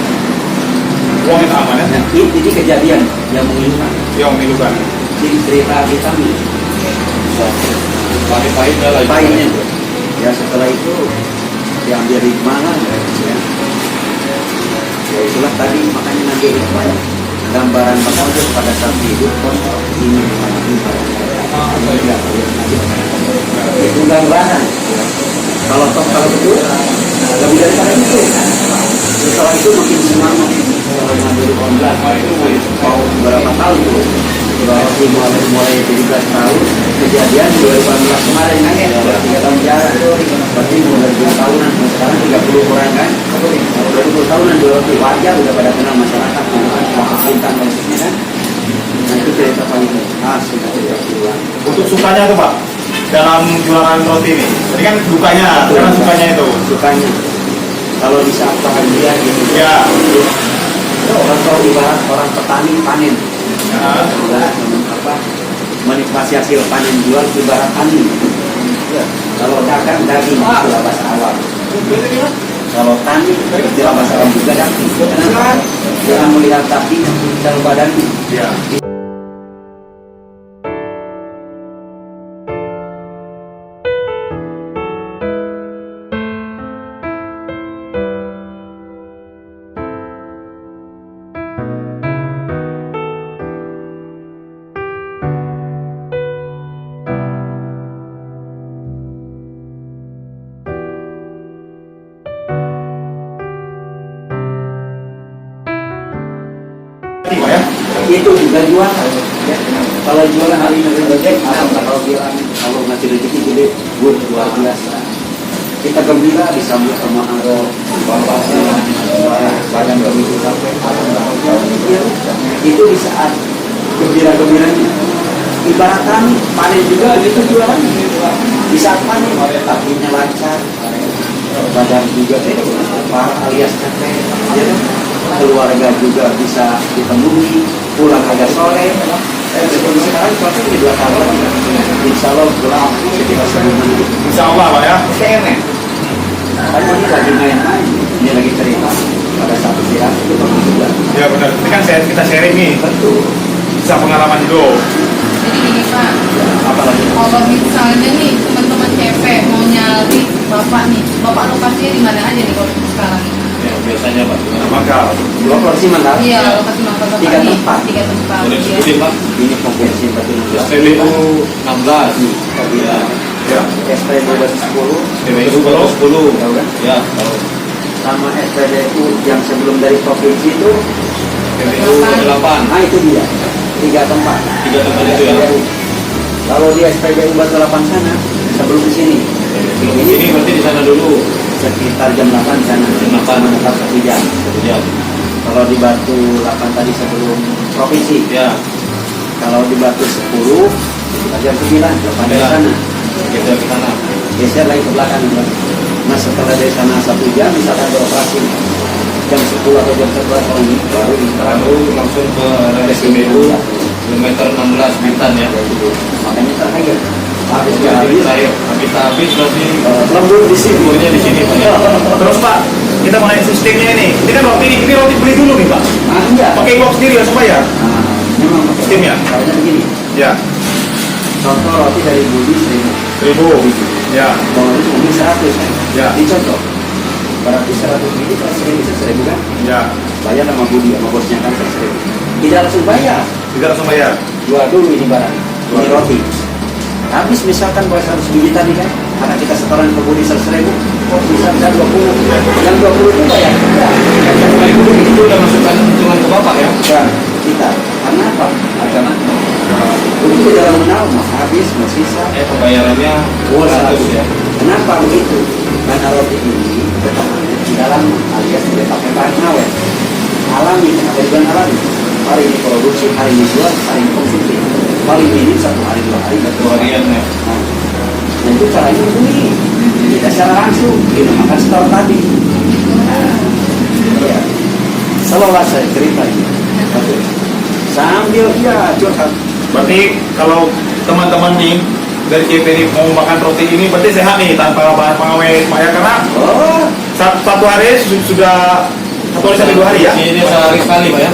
B: Uang itu aman ya.
A: Nah, ini kejadian yang mengilukan.
B: Yang memilukan.
A: Jadi cerita kita nih.
F: Pahit-pahitnya lah.
A: Lainnya. Ya setelah itu diambil hikmah lah. Ya itulah tadi makanya nanti hikmah. Gambaran Bapak pada saat hidup ini itu gambaran. Kalau betul lebih daripada itu. Setelah itu makin semangat. Selama 2018 mau berapa tahun itu Berarti mulai 17 tahun kejadian 2018 kemarin kan ya, 3 tahun penjara. Berarti mulai 2 tahunan, sekarang 30 orang kan. Kalau 20 tahunan berarti wajar udah pada kenal masyarakat, tentang khususnya kan. Nah itu cerita paling khas, cerita keluar.
B: Untuk sukanya tuh Pak, dalam jualan roti ini. Tadi kan dukanya, karena sukanya itu.
A: Sukanya. Kalau di saat bahagia gitu.
B: Ya.
A: Orang tahu ibarat orang petani panen.
B: Ya.
A: Apa? Menikmati hasil panen jual ibarat tani. Ya. Kalau dagang daging istilah bahasa awal. Kalau tani istilah bahasa awal juga daging. Kenapa? Jangan melihat daging kalau badannya.
B: Ya. Pak ya.
A: Itu juga jualan ya. Kalau jualan hari ini rezeki kalau bilang kalau ngasih rezeki gede gue luar biasa. Kita gembira disambut sama aro badan begitu sampai itu di saat gembira-gembiranya ibarat tani panen juga gitu jualan di saat panen tapinya lancar badan juga alias capek ya kan? Keluarga juga bisa dipenuhi, pulang agak sore. Sekarang pasti di 2 tahun, insya Allah pulang sekitar sebulan.
B: Insya Allah Pak ya.
A: Keren. Kan ini lagi main-main, ini lagi cerita pada satu siang itu pernah juga.
B: Ya benar. Ini kan kita sharing nih.
A: Betul.
B: Bisa pengalaman hidup.
D: Jadi gini Pak,
A: Apalagi
D: kalau misalnya nih teman-teman CP mau nyari bapak nih, bapak lokasinya di mana aja nih kalau sekarang?
F: Ya, biasanya Pak. Gimana Pak?
B: Mangkal.
A: 2 porsi mantap.
D: Iya, lokasi mangkal bapak
A: 3
D: nih,
A: tempat.
D: 3 tempat.
F: Boleh
D: Iya.
F: sebutin Pak.
A: Ini konversi 14.
F: SPBU 16. Ya.
B: Ya.
A: SPBU 10.
F: SPBU 10.
A: Tahu kan?
F: Ya, tahu.
A: Sama SPBU yang sebelum dari provinsi itu,
F: SPBU 8.
A: nah itu dia 3 tempat.
F: 3 tempat itu ya.
A: Kalau di SPBU Batu 8 sana, sebelum di sini,
F: Belum di sini berarti di sana dulu.
A: sekitar jam 8 di sana,
F: Jam 8.
A: menetap 1 jam.
F: 1 jam.
A: Kalau di Batu 8 tadi sebelum provinsi,
F: Ya.
A: kalau di Batu 10, sekitar jam 9, 8 di sana.
F: Geser ke sana.
A: Geser lagi ke belakang. Nah setelah dari sana 1 jam, misalkan beroperasi jam 10 atau jam 11 orang ini, baru di
F: Lalu langsung ke SPBU kilometer 16 Bintan ya.
A: makanya terakhir. Habis
F: Jadi
A: habis,
F: terakhir habis berarti
A: lembur di sini.
F: liburnya di sini Pak ya.
B: Terus Pak, kita mengenai sistemnya ini. Ini kan roti beli dulu nih Pak.
A: Ah, enggak.
B: Pakai uang sendiri ya supaya.
A: Nah, memang
B: Sistemnya?
A: Caranya begini.
B: Ya.
A: Contoh roti dari Budi
B: 1000. Ya.
A: Kalau itu mungkin 100 kan?
B: Ya.
A: Dicontoh. Berarti 100 biji kalau 1000 kan?
B: Ya.
A: Bayar sama Budi sama bosnya kan 1000. Tidak langsung bayar.
B: Tidak langsung bayar.
A: Jual dulu ini barang. Ini roti. Habis misalkan kalau 100 biji tadi kan, karena kita setoran ke Budi 100.000, oh bisa 20. Yang 20 itu bayar kita. Yang 20
F: Itu udah masukkan hitungan ke Bapak ya.
A: bukan kita. Karena apa? Karena itu di dalam menau mau habis, mau sisa.
F: Pembayarannya 100 ya.
A: Kenapa begitu? Karena roti ini tetap di dalam alias tidak pakai bahan awet. Alami, kenapa dibilang alami? Hari ini produksi, hari ini jual, hari ini konsumsi. Paling minim 1 hari 2 hari.
F: 1 harian ya.
A: Nah itu caranya begini. Tidak secara langsung, dinamakan store tadi. Nah, iya. Selalu saya cerita ini. Sambil ya curhat.
B: Berarti kalau teman-teman nih dari CP ini mau makan roti ini berarti sehat nih tanpa bahan pengawet Pak ya, karena
A: Oh,
B: satu hari sudah 1 hari sampai 2 hari ya.
F: Ini sehari sekali Pak ya.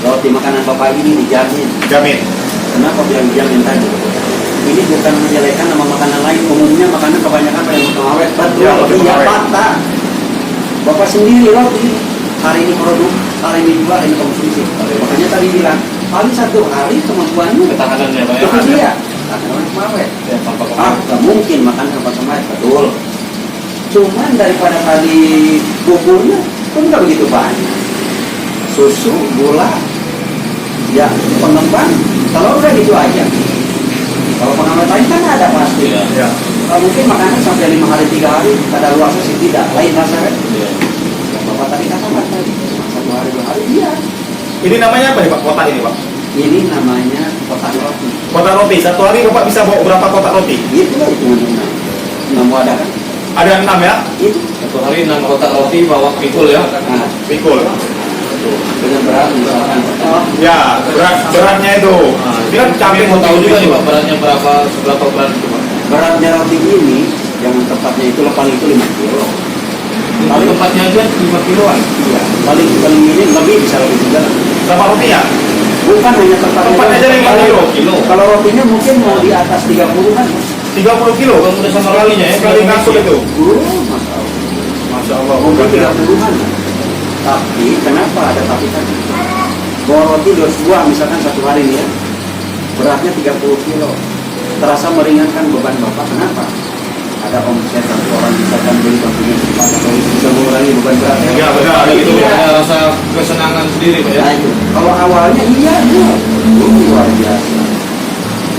A: roti makanan bapak ini dijamin.
B: Jamin.
A: Kenapa bilang dijamin tadi? Ini bukan menjelekan nama makanan lain. Umumnya makanan kebanyakan pakai pengawet. Betul,
B: Ya, pakai
A: iya
B: pengawet.
A: fakta. Bapak sendiri roti hari ini produk, hari ini jual, hari ini konsumsi. Makanya tadi bilang paling 1 hari kemampuannya
F: Ketahanannya Pak ya.
A: itu dia. Karena pengawet.
F: Ya, tanpa
A: Ah,
F: kemauan.
A: nggak mungkin makan tanpa pengawet, betul. Cuman daripada tadi buburnya pun nggak begitu banyak. Susu, gula, Ya pengembang kalau udah gitu aja. Kalau pengembang lain kan ada pasti.
F: Iya.
B: Ya.
A: Mungkin makanan sampai 5 hari 3 hari kada luasa sih tidak. Lain rasa kan?
F: Iya.
A: Ya, Bapak tadi katakan tadi 1 hari 2 hari iya.
B: Ini namanya apa nih Pak? Kotak ini Pak?
A: Ini namanya kotak roti.
B: Kotak roti. Satu hari Bapak bisa bawa berapa kotak roti?
A: Itulah hitungan 6 wadah kan?
B: Ada 6 ya?
A: Itu.
F: Satu hari 6 kotak roti bawa pikul ya.
A: Nah,
B: Pikul.
A: dengan berat misalkan
B: Ya, beratnya itu. Ini kan
F: Tapi
B: capek
F: mau tahu juga nih Pak
B: Pak.
F: beratnya seberapa berat itu Pak?
A: beratnya roti ini yang tepatnya itu paling itu 5 kilo.
F: Paling tempatnya aja 5 kiloan.
A: Iya, paling ini lebih bisa lebih juga.
B: Sama rotinya?
A: Bukan hanya
B: Tempat aja 5 kilo.
A: Kalau rotinya mungkin mau di atas 30 kan?
B: 30 kilo.
F: Bukan udah sama kalinya ya.
B: Sekali ngangkut itu.
A: Masalah.
B: Masya Allah.
A: Mungkin
B: Bukan ya.
A: 30-an. Tapi kenapa ada tapi tadi? Bawa roti 2 misalkan 1 hari nih ya, beratnya 30 kilo. Terasa meringankan beban Bapak. Kenapa? Ada omset atau orang misalkan beli bakunya cepat atau bisa mengurangi beban beratnya.
B: Ya benar.
F: Ada itu
A: Iya.
F: ada rasa kesenangan sendiri Pak ya.
A: Nah, itu. Kalau awalnya iya, luar biasa.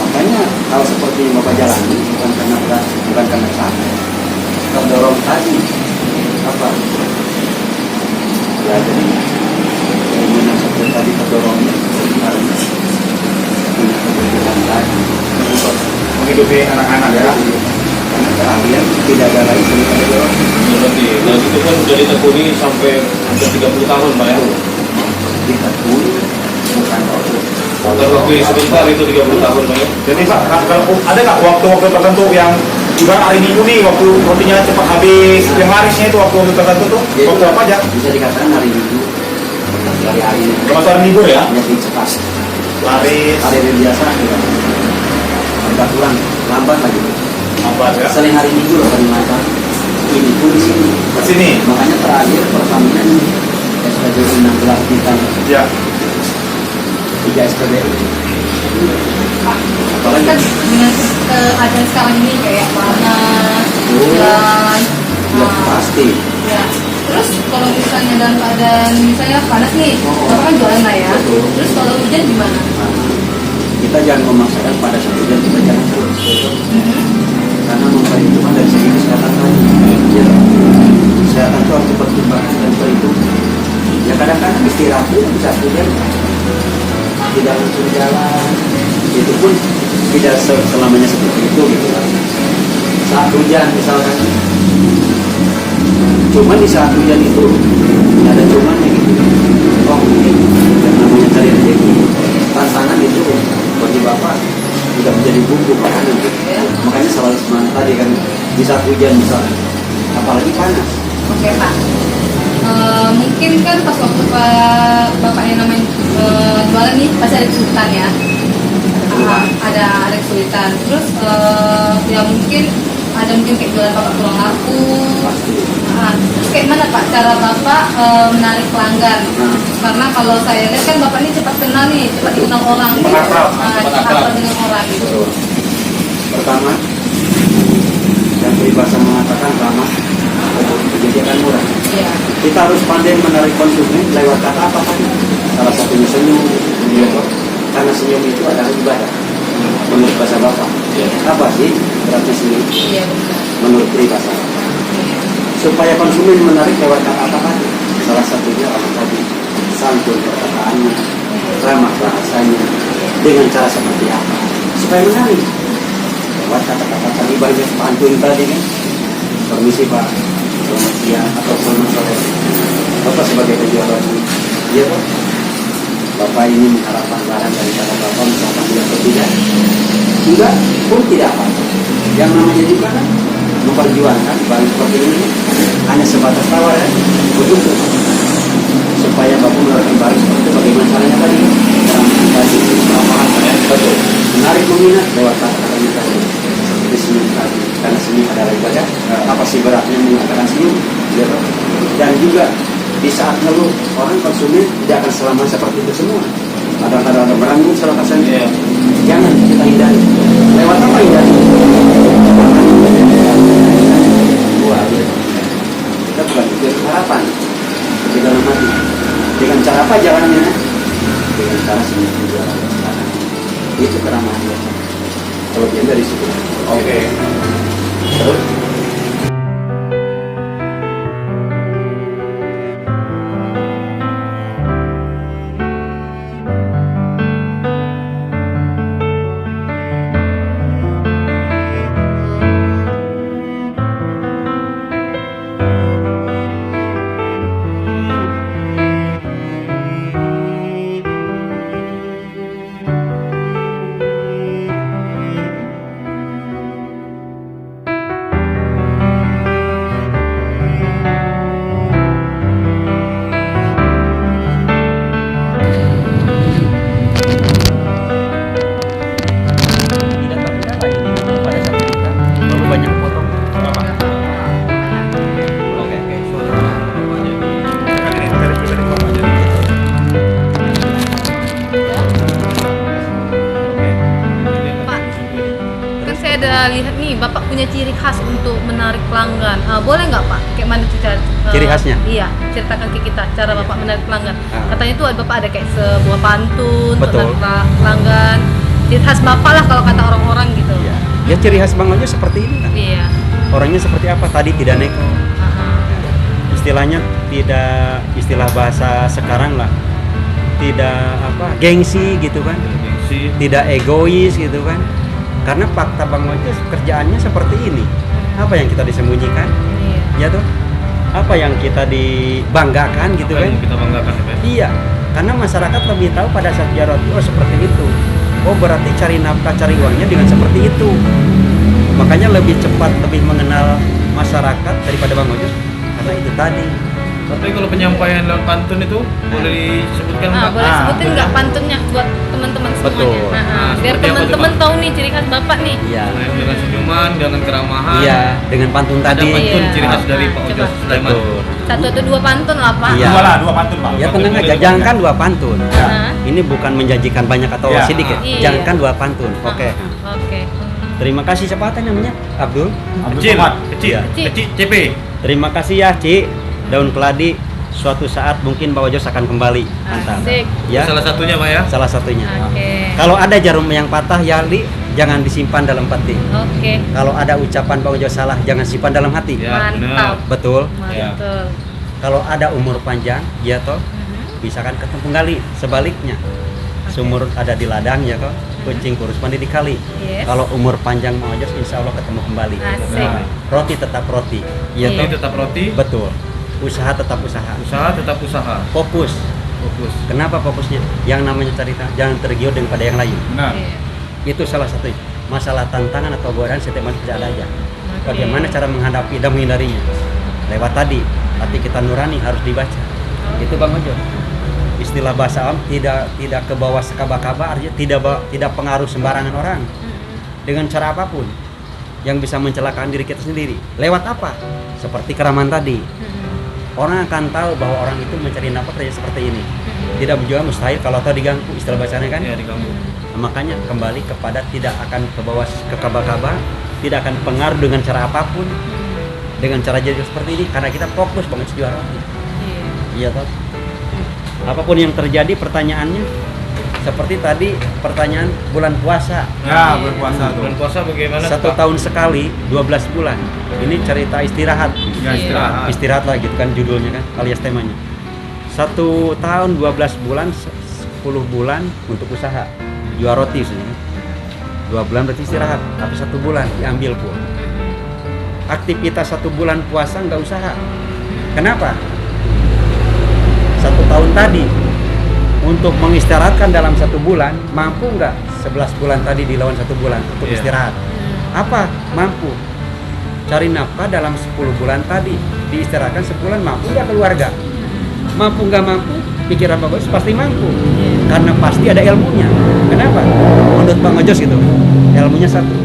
A: Makanya hal seperti yang Bapak jalani bukan karena berat, bukan karena capek. Terdorong tadi apa? Ya jadi keinginan seperti tadi terdorongnya karena punya kebutuhan tadi.
B: Untuk menghidupi anak-anak ya.
A: Karena keahlian tidak ada lagi selain terdorong.
F: Berarti, dan itu kan sudah ditekuni sampai hampir 30 tahun Pak ya.
A: Kita pun bukan waktu.
F: Terlebih sebentar itu 30 tahun Pak ya.
B: Jadi Pak, kalau ada nggak waktu-waktu tertentu yang ibarat hari Minggu nih, waktu rotinya cepat habis, yang larisnya itu waktu tertentu tuh,
A: Ya,
B: waktu apa aja?
A: Bisa dikatakan hari Minggu, hari-hari ini.
B: Termasuk hari libur ya?
A: Hanya cepat.
B: Laris,
A: Hari biasa kita agak kurang lambat lagi.
B: lambat ya?
A: Selain hari Minggu loh paling lambat. Ini pun di sini.
B: Ke sini?
A: Makanya terakhir Pertamina ini SPBU 16 kita
B: Ya.
A: 3 SPBU. Apalagi
D: Kan dengan keadaan sekarang ini kayak panas, hujan,
A: ya pasti.
D: ya. Terus kalau misalnya dalam keadaan misalnya panas nih,
A: Oh.
D: Bapak kan jualan lah ya.
A: Betul.
D: Terus kalau hujan gimana?
A: Nah, kita jangan memaksakan pada satu jam kita jangan terus. Karena memperhitungkan dari segi kesehatan tadi. Ya, kesehatan itu harus dipertimbangkan dan perhitungan. Ya kadang-kadang istirahat itu bisa hujan. Tidak langsung jalan. Itu pun tidak selamanya seperti itu gitu kan. Saat hujan misalkan. Cuman di saat hujan itu ada cumannya gitu. Oh mungkin yang namanya cari rezeki tantangan itu bagi bapak tidak menjadi bumbu makanan gitu. Makanya selalu semangat tadi kan di saat hujan misalnya, apalagi panas.
D: Oke Pak. Mungkin kan pas waktu bapaknya namanya jualan nih pasti ada kesulitan ya. Ada kesulitan. Terus ya mungkin kayak jualan bapak kurang laku.
A: Pasti.
D: Terus kayak mana Pak cara bapak menarik pelanggan? Karena kalau saya lihat kan bapak ini cepat kenal nih, cepat dikenal orang.
B: Cepat akrab,
D: Cepat akrab dengan orang gitu.
A: Betul. Pertama, yang peribahasa mengatakan ramah, jadi akan murah.
D: Iya.
A: Kita harus pandai menarik konsumen lewat kata apa tadi? Salah satunya senyum, gitu. Karena senyum itu adalah ibadah. Menurut bahasa Bapak. Apa sih beratnya senyum?
D: Iya benar.
A: Menurut peribahasa Bapak. Supaya konsumen menarik lewat kata apa tadi? Salah satunya apa tadi? Santun perkataannya, ramah bahasanya, dengan cara seperti apa? Supaya menarik. Lewat kata-kata tadi banyak pantun tadi kan. Permisi Pak, selamat siang atau selamat sore. Bapak sebagai penjual roti, iya Pak. Bapak ini mengharapkan barang daripada Bapak misalkan tidak berbeda. Enggak, pun tidak apa-apa. Yang namanya juga kan memperjuangkan barang seperti ini hanya sebatas tawar ya. Begitu. Supaya Bapak melakukan barang seperti itu bagaimana caranya tadi? Dalam tadi pemahaman ya. Betul. Menarik meminat lewat kata-kata kita seperti senyum tadi. Karena senyum adalah ibadah. Apa sih beratnya mengatakan senyum? Ya, Pak. Dan juga di saat ngeluh orang konsumen tidak akan selama seperti itu semua. Kadang-kadang ada merangkul salah kasarnya. Jangan kita hindari. Lewat apa hindari? Wah, kita bukan pikir harapan di dalam hati. Dengan cara apa jalannya? dengan cara senyum juara sekarang. Itu keramahan biasa. Kalau dia dari situ.
B: Oke.
A: Terus
G: tidak terkendala ini pada saat cerita terlalu banyak potong. Oke.
B: Ini dari pribadi Bapak jadi.
D: Pak, kan saya ada lihat nih Bapak punya ciri khas untuk menarik pelanggan. Boleh nggak Pak? Kayak mana cerita?
G: Ciri khasnya?
D: Iya, ceritakan ke kita cara Bapak menarik pelanggan.
G: Ah.
D: Katanya tuh Bapak ada kayak sebuah pantun untuk
G: Betul.
D: menarik pelanggan. Ciri khas Bapak lah kalau kata orang-orang gitu.
G: Iya. Ya ciri khas Bang Ojo seperti ini kan.
D: Iya.
G: Orangnya seperti apa? Tadi tidak neko. Istilahnya tidak istilah bahasa sekarang lah. Tidak gengsi gitu kan.
F: Gengsi.
G: Tidak egois gitu kan. Karena fakta Bang Ojo kerjaannya seperti ini. Apa yang kita disembunyikan?
D: Iya.
G: Ya tuh. Apa yang kita dibanggakan gitu
F: Apa
G: kan?
F: yang kita banggakan ya, Pak?
G: Iya, karena masyarakat lebih tahu pada saat Jarot, oh seperti itu. Oh berarti cari nafkah, cari uangnya dengan seperti itu. Makanya lebih cepat, lebih mengenal masyarakat daripada Bang Ojo. Karena itu tadi.
F: Tapi kalau penyampaian lewat pantun itu boleh disebutkan Pak?
D: Boleh sebutin nggak pantunnya buat teman-teman semuanya?
G: Betul.
D: Biar
F: Seperti apa tuh,
D: teman-teman
F: Pak?
D: tahu nih ciri khas Bapak nih.
G: Iya.
F: Selain dengan senyuman, dengan keramahan.
G: Iya, dengan pantun
F: Ada
G: tadi.
F: pantun
D: Iya.
F: ciri khas dari Pak Ojo
D: Coba.
F: Sulaiman.
G: Betul.
D: Satu atau dua pantun lah Pak.
G: Iya.
B: Dua pantun Pak.
G: Ya tenang aja, jangankan dua pantun.
B: Ya.
G: Ini bukan menjanjikan banyak atau
B: Iya.
G: sedikit.
D: Iya.
G: Jangankan dua pantun. Oke.
D: Oke.
G: Terima kasih siapa tadi namanya? Abdul.
F: Kecil,
B: Somad.
F: kecil,
D: Kecil.
F: kecil, CP.
G: Terima kasih ya, Ci. Daun keladi. Suatu saat mungkin Bang Ojo akan kembali. Mantap.
D: Asik.
G: Ya.
F: Salah satunya Pak ya.
G: Salah satunya.
D: Oke.
G: Kalau ada jarum yang patah ya Li, jangan disimpan dalam peti.
D: Oke.
G: Kalau ada ucapan Bang Ojo salah, jangan simpan dalam hati.
F: Ya,
D: Mantap.
G: Betul.
F: Ya.
D: Mantul.
G: Kalau ada umur panjang, ya toh, bisa kan ketemu kali. Sebaliknya, sumur ada di ladang ya toh, kucing kurus mandi di kali.
D: Yes.
G: Kalau umur panjang Bang Ojo, insya Allah ketemu kembali.
D: Asik.
F: Nah,
G: Roti tetap roti. Ya
D: Iya.
G: toh,
F: roti tetap roti,
G: betul. Usaha tetap usaha.
F: usaha tetap usaha.
G: Fokus.
F: Fokus.
G: Kenapa fokusnya? Yang namanya cerita, jangan tergiur daripada yang lain.
B: Benar.
D: Iya.
G: Itu salah satu masalah tantangan atau godaan setiap manusia ada aja.
D: Oke.
G: Bagaimana cara menghadapi dan menghindarinya? Lewat tadi, hati kita nurani harus dibaca. Itu Bang Ojo. Istilah bahasa awam tidak ke bawah sekaba-kaba, artinya tidak pengaruh sembarangan orang. Dengan cara apapun yang bisa mencelakakan diri kita sendiri. Lewat apa? Seperti keramahan tadi. Orang akan tahu bahwa orang itu mencari nafkah kerja seperti ini. Tidak juga mustahil kalau tahu diganggu, istilah bacanya kan.
F: Ya, diganggu.
G: Makanya kembali kepada tidak akan ke bawah ke kaba-kaba, tidak akan pengaruh dengan cara apapun, dengan cara jadi seperti ini karena kita fokus banget juara. Iya toh. Apapun yang terjadi pertanyaannya seperti tadi pertanyaan bulan puasa.
B: Ya, berpuasa tuh.
F: Bulan puasa bagaimana?
G: Satu
F: Pak?
G: tahun sekali 12 bulan. Ini cerita istirahat.
B: Ya, istirahat.
G: Istirahat lah gitu kan judulnya kan alias temanya. 1 tahun 12 bulan 10 bulan untuk usaha jual roti misalnya. 2 bulan berarti istirahat, tapi 1 bulan diambil pun. Aktivitas 1 bulan puasa nggak usaha. Kenapa? 1 tahun tadi untuk mengistirahatkan dalam 1 bulan mampu nggak 11 bulan tadi dilawan 1 bulan untuk
F: Iya.
G: istirahat? Apa? Mampu. Cari nafkah dalam 10 bulan tadi diistirahatkan sebulan mampu nggak keluarga? Mampu nggak mampu? Pikiran Bang Ojos pasti mampu karena pasti ada ilmunya. Kenapa? Menurut Bang Ojos gitu ilmunya satu,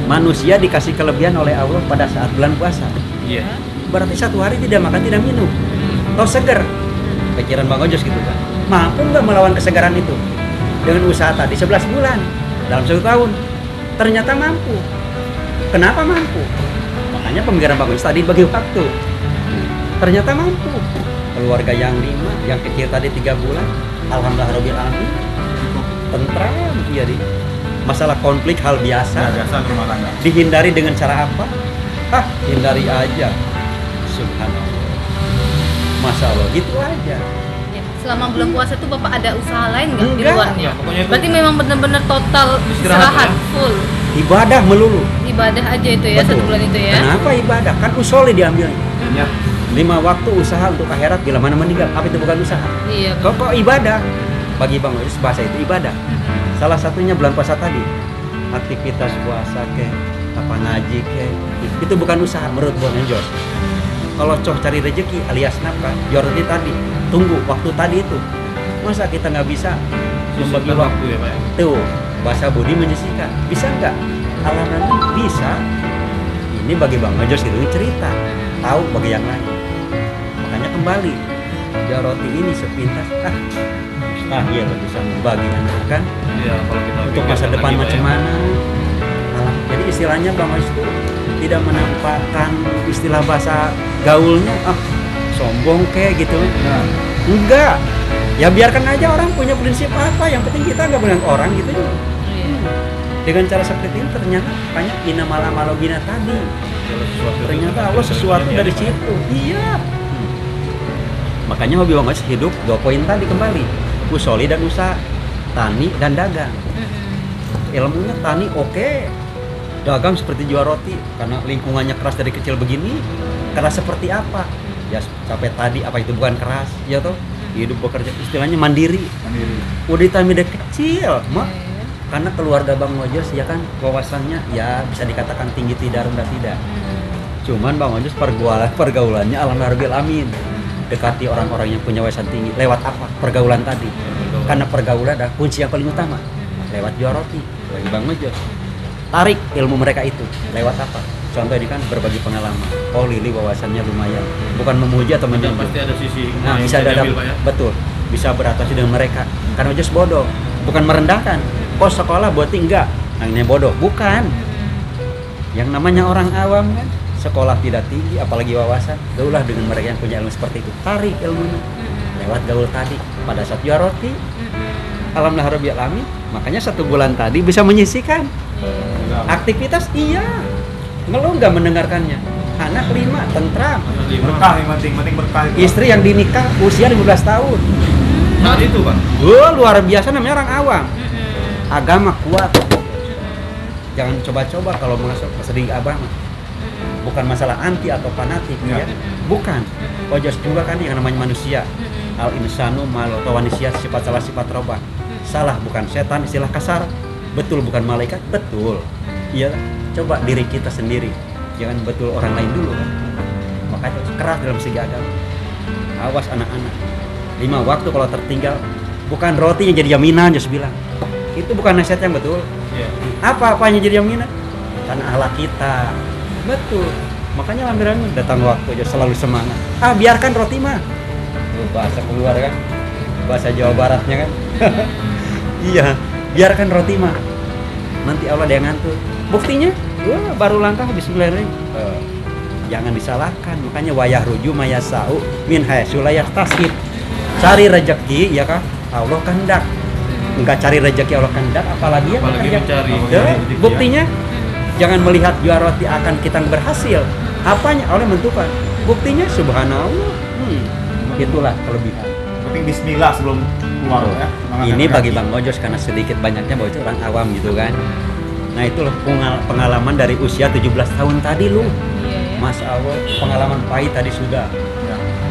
G: manusia dikasih kelebihan oleh Allah pada saat bulan puasa.
F: Iya.
G: Berarti 1 hari tidak makan tidak minum atau seger. Pikiran Bang Ojos gitu kan. Mampu nggak melawan kesegaran itu dengan usaha tadi 11 bulan dalam 1 tahun? Ternyata mampu. Kenapa mampu? Makanya pemikiran Bang Ojos tadi bagi waktu. Ternyata mampu. keluarga yang 5, yang kecil tadi 3 bulan, alhamdulillah rabbil alamin, tentram. Iya di masalah konflik hal biasa.
B: Biasa rumah tangga.
G: Dihindari dengan cara apa? Hindari aja. Subhanallah. Masya Allah, gitu aja.
D: Ya, selama bulan puasa tuh Bapak ada usaha lain nggak di
G: Enggak.
D: luarnya?
B: Ya, pokoknya itu
D: Berarti memang benar-benar total
B: Istirahat,
D: istirahat
B: ya?
D: full.
G: Ibadah melulu.
D: Ibadah aja itu ya,
G: Betul.
D: 1 bulan itu ya.
G: Kenapa ibadah? Kan usoli diambilnya.
B: ya.
G: 5 waktu usaha untuk akhirat bila mana meninggal. Apa itu bukan usaha?
D: Iya.
G: Kok ibadah? Bagi Bang Yos bahasa itu ibadah. Salah satunya bulan puasa tadi. Aktivitas puasa ke apa ngaji ke itu bukan usaha menurut Bang Yos. Kalau coh cari rezeki alias nafkah, jordi tadi tunggu waktu tadi itu. Masa kita nggak bisa membagi
B: Sisihkan
G: waktu?
B: ya Pak ya.
G: Tuh, bahasa Budi menyisihkan. Bisa nggak? Alhamdulillah bisa. Ini bagi Bang Yos itu cerita. Tahu bagi yang lain. Makanya kembali joroti ini sepintas iya lo bisa membagi anak kan
B: Iya, kalau kita
G: untuk
B: pikirkan
G: masa depan
B: lagi, Pak,
G: macam
B: ya.
G: mana. Jadi istilahnya Bang Yos itu tidak menampakkan istilah bahasa gaulnya sombong kayak gitu.
B: Nah,
G: Enggak. Ya biarkan aja orang punya prinsip apa, yang penting kita nggak mengganggu orang gitu.
D: Iya.
G: Dengan cara seperti ini ternyata banyak inamal amalogina tadi.
B: kalau sesuatu itu
G: Ternyata
B: kan
G: Allah
B: bisa
G: sesuatu
B: begini,
G: dari
B: ya, Pak, ya.
G: situ. Iya. Makanya hobi Bang Yos hidup 2 poin tadi kembali. Usoli dan usaha, tani dan dagang. Ilmunya tani oke. Dagang seperti jual roti karena lingkungannya keras dari kecil begini. Keras seperti apa? Ya sampai tadi apa itu bukan keras, ya toh? Hidup bekerja istilahnya mandiri.
B: Mandiri.
G: Udah ditambah dari kecil, mak. Karena keluarga Bang Yos ya kan wawasannya ya bisa dikatakan tinggi tidak rendah tidak. Cuman Bang Yos pergaulannya alhamdulillah rabbil alamin. Dekati orang-orang yang punya wawasan tinggi lewat apa? Pergaulan tadi. Karena pergaulan adalah kunci yang paling utama. Lewat jual roti, bagi Bang Yos. Tarik ilmu mereka itu lewat apa? Contoh ini kan berbagi pengalaman. Oh Lili wawasannya lumayan. Bukan memuji atau
B: Dan
G: menjunjung.
B: pasti ada sisi
G: Nah,
B: yang
G: bisa ada
B: diambil, Pak ya.
G: betul. Bisa beratasi dengan mereka. Karena just bodoh, bukan merendahkan. Kok sekolah berarti enggak? Nah, ini bodoh, bukan. Yang namanya orang awam kan, sekolah tidak tinggi apalagi wawasan. Gaulah dengan mereka yang punya ilmu seperti itu. Tarik ilmunya lewat gaul tadi. Pada saat jual roti, alhamdulillah rabbil alamin. Makanya 1 bulan tadi bisa menyisihkan aktivitas iya. Ngeluh nggak mendengarkannya. Anak 5 tentram.
B: Berkah yang penting berkah itu, Pak.
G: Istri yang dinikah usia 15 tahun.
B: Nah, itu Pak.
G: Luar biasa namanya orang awam. Agama kuat. Jangan coba-coba kalau masuk ke sedih agama. Bukan masalah anti atau fanatik ya. Bukan. Ojas juga kan yang namanya manusia. Al insanu mal tawanisia sifat salah sifat robah. Salah bukan setan istilah kasar. Betul bukan malaikat. Betul. Iya. Coba diri kita sendiri. Jangan betul orang lain dulu kan. Makanya keras dalam segi agama. Awas anak-anak. 5 waktu kalau tertinggal bukan roti yang jadi jaminan Jos bilang. Itu bukan nasihat yang betul.
B: Iya.
G: Apa-apanya jadi jaminan? Karena akhlak kita. Betul. Makanya alhamdulillah datang waktu aja selalu semangat. Biarkan roti mah. Bahasa keluar kan. Bahasa Jawa Baratnya kan. Iya, biarkan roti mah. Nanti Allah dia ngantuk. Buktinya, baru langkah bismillahirrahmanirrahim. Jangan disalahkan. Makanya wayah ruju mayasau min haitsu la yahtasib. Cari rezeki ya kan Allah kehendak. Enggak cari rezeki Allah kehendak apalagi yang
B: Apalagi
G: bekerja.
B: mencari.
G: Ya, buktinya jangan melihat jual roti akan kita berhasil. Apanya Allah menentukan. Buktinya subhanallah. Itulah kelebihan.
B: Penting bismillah sebelum keluar ya.
G: Ini bagi Bang Ojos karena sedikit banyaknya bahwa itu orang awam gitu kan. Nah itu loh pengalaman dari usia 17 tahun tadi lu.
D: Iya ya.
G: Masya Allah, pengalaman pahit tadi sudah.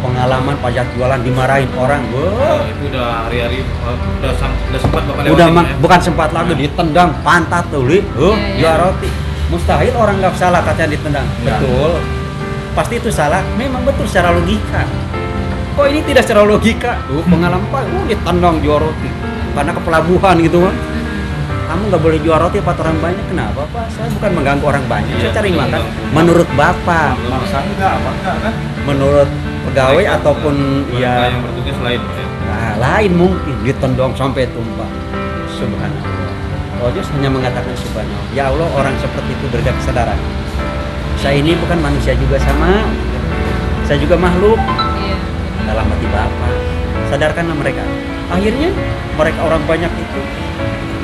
G: Pengalaman pajak jualan dimarahin orang. Wah,
B: Itu udah hari-hari udah sempat Bapak
G: udah
B: lewatin, ya.
G: bukan sempat lagi ditendang pantat tuh, Li.
D: Iya,
G: Jual roti. Mustahil orang nggak salah katanya ditendang.
B: Iya.
G: Betul. Pasti itu salah. Memang betul secara logika. Kok ini tidak secara logika? Pengalaman Pak, ditendang jual roti. Karena ke pelabuhan gitu kan. Kamu nggak boleh jual roti apa orang banyak. Kenapa Pak? Saya bukan mengganggu orang banyak. Saya
B: Iya,
G: cari
B: betul,
G: makan.
B: betul.
G: Menurut Bapak,
B: Maksa enggak kan?
G: menurut pegawai ataupun
B: Mereka
G: ya
B: yang bertugas lain. Ya.
G: nah, lain mungkin ditendang sampai tumpah. Subhanallah. Ojos hanya mengatakan subhanallah. Ya Allah, orang seperti itu berbeda kesadaran. Saya ini bukan manusia juga sama. Saya juga makhluk.
D: Iya.
G: dalam hati Bapak. Sadarkanlah mereka. Akhirnya mereka orang banyak itu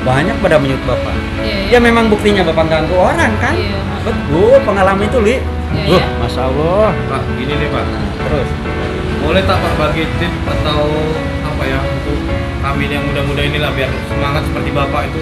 G: banyak pada menyut Bapak.
D: Iya,
G: Ya memang buktinya Bapak ganggu orang kan?
D: Iya.
G: Betul, pengalaman itu Li.
D: Iya, iya.
G: Masya Allah.
F: Pak, gini nih Pak.
G: Terus,
F: Boleh tak Pak bagi tip atau apa ya untuk kami yang muda-muda inilah biar semangat seperti Bapak itu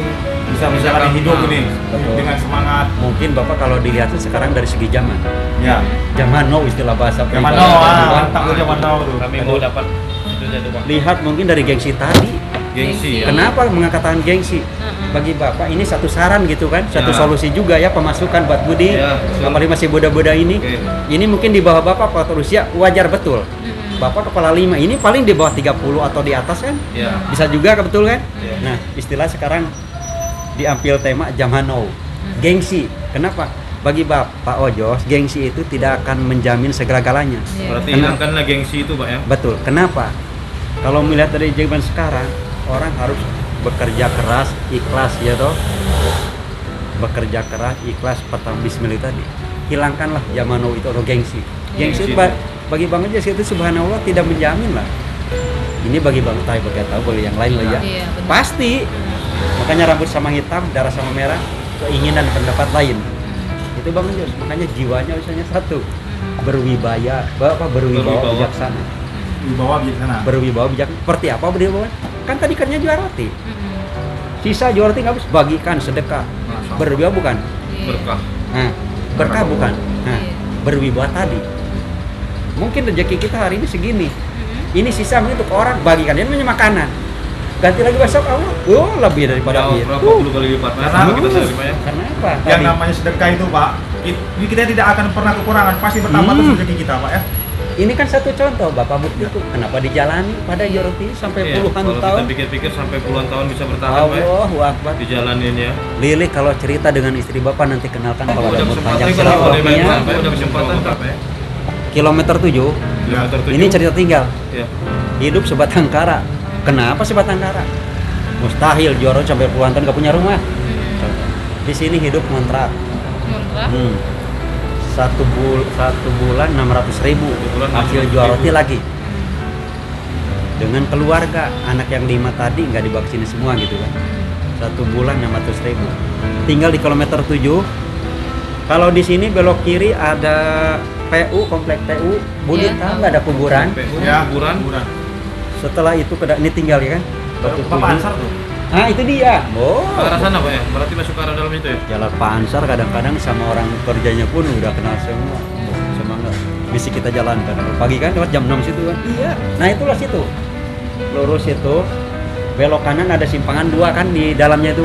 B: Bisa menjalani hidup ini
G: Betul.
B: dengan semangat.
G: mungkin Bapak kalau dilihat tuh sekarang dari segi zaman.
B: Ya.
G: Zaman now istilah bahasa
B: Zaman
G: pribadi.
B: now,
F: Pak.
B: mantap tuh zaman now tuh.
F: Kami mau dapat itu jadi Pak.
G: Lihat mungkin dari gengsi tadi.
F: Gengsi ya.
G: Kenapa mengangkat tangan gengsi? Bagi Bapak ini satu saran gitu kan, satu
F: Ya.
G: solusi juga ya pemasukan buat Budi.
F: Ya, betul.
G: Apalagi masih muda-muda ini.
F: Oke.
G: Ini mungkin di bawah Bapak faktor usia wajar betul. Bapak kepala 5, ini paling di bawah 30 atau di atas kan?
F: Ya.
G: Bisa juga betul kan?
F: Iya.
G: Nah, istilah sekarang diambil tema zaman now. Gengsi. Kenapa? Bagi Bapak Ojos, gengsi itu tidak akan menjamin segala-galanya.
D: Iya.
F: Berarti
G: Kenapa?
F: hilangkanlah gengsi itu Pak ya.
G: Betul. Kenapa? Kalau melihat dari zaman sekarang, orang harus bekerja keras, ikhlas ya toh. Bekerja keras, ikhlas, pertama bismillah tadi. Hilangkanlah zaman now itu atau gengsi. Gengsi
F: Gengsi
G: itu bagi Bang Ojos itu subhanallah tidak menjamin lah. Ini bagi Bang Tay bagi tahu boleh yang lain lah ya.
D: Iya, benar.
G: Pasti. Makanya rambut sama hitam, darah sama merah, keinginan pendapat lain. Itu Bang Ojos. Makanya jiwanya misalnya satu. Berwibawa,
F: Berwibawa.
G: bijaksana.
B: Wibawa bijaksana.
G: Berwibawa bijaksana. Seperti apa berwibawa? Kan tadi kerja jual roti. Sisa jual roti nggak habis, bagikan sedekah.
F: Masya Allah.
G: Berwibawa bukan?
F: Berkah.
G: Nah, berkah bukan? Nah,
D: Iya.
G: berwibawa tadi. Mungkin rezeki kita hari ini segini. Ini sisa untuk orang, bagikan. Ini namanya makanan. Ganti lagi besok Allah. Oh, lebih daripada
F: Jauh
G: itu.
F: berapa puluh kali lipat Pak.
B: Karena
F: Sama kita sendiri Pak ya.
G: Karena apa?
B: Yang
G: Tadi.
B: namanya sedekah itu Pak, ini kita tidak akan pernah kekurangan, pasti bertambah terus rezeki kita Pak ya.
G: Ini kan satu contoh, Bapak bukti itu. Kenapa dijalani pada Yoroti sampai
F: Iya,
G: puluhan
F: kalau
G: tahun?
F: kita pikir-pikir sampai puluhan tahun bisa bertahan Pak ya.
G: Allahu Akbar.
F: Dijalanin ya.
G: Lili kalau cerita dengan istri Bapak nanti kenalkan kalau ada
F: Udah
G: umur
F: kesempatan
G: panjang
F: kalau ada
G: silaturahminya.
F: bantuan Pak, udah kesempatan Pak ya.
G: Kilometer 7.
F: Kilometer 7.
G: Ini cerita tinggal.
F: Ya.
G: Hidup sebatang kara. Kenapa sebatang kara? Mustahil juara sampai puluhan tahun gak punya rumah. Di sini hidup kontrak.
D: Kontrak.
G: Satu bulan 600.000
F: bulan
G: hasil
F: 600.000.
G: jual roti lagi. Dengan keluarga, anak yang 5 tadi nggak dibawa ke sini semua gitu kan. 1 bulan 600.000. Tinggal di kilometer 7. Kalau di sini belok kiri ada PU, komplek PU. Budi
D: Iya,
G: tahu
D: tahu.
G: nggak ada kuburan?
F: PU,
B: Ya,
F: kuburan.
B: kuburan.
G: Setelah itu ini tinggal ya kan?
B: Bapak Ansar tuh.
G: Ah itu dia. Oh.
F: Ke arah sana Pak ya. Berarti masuk ke arah dalam itu ya.
G: Jalan Pak Ansar kadang-kadang sama orang kerjanya pun udah kenal semua. Semangat. Misi kita jalankan. Pagi kan lewat jam 6 situ kan? Iya. Nah itulah situ. Lurus itu. Belok kanan ada simpangan 2 kan di dalamnya itu.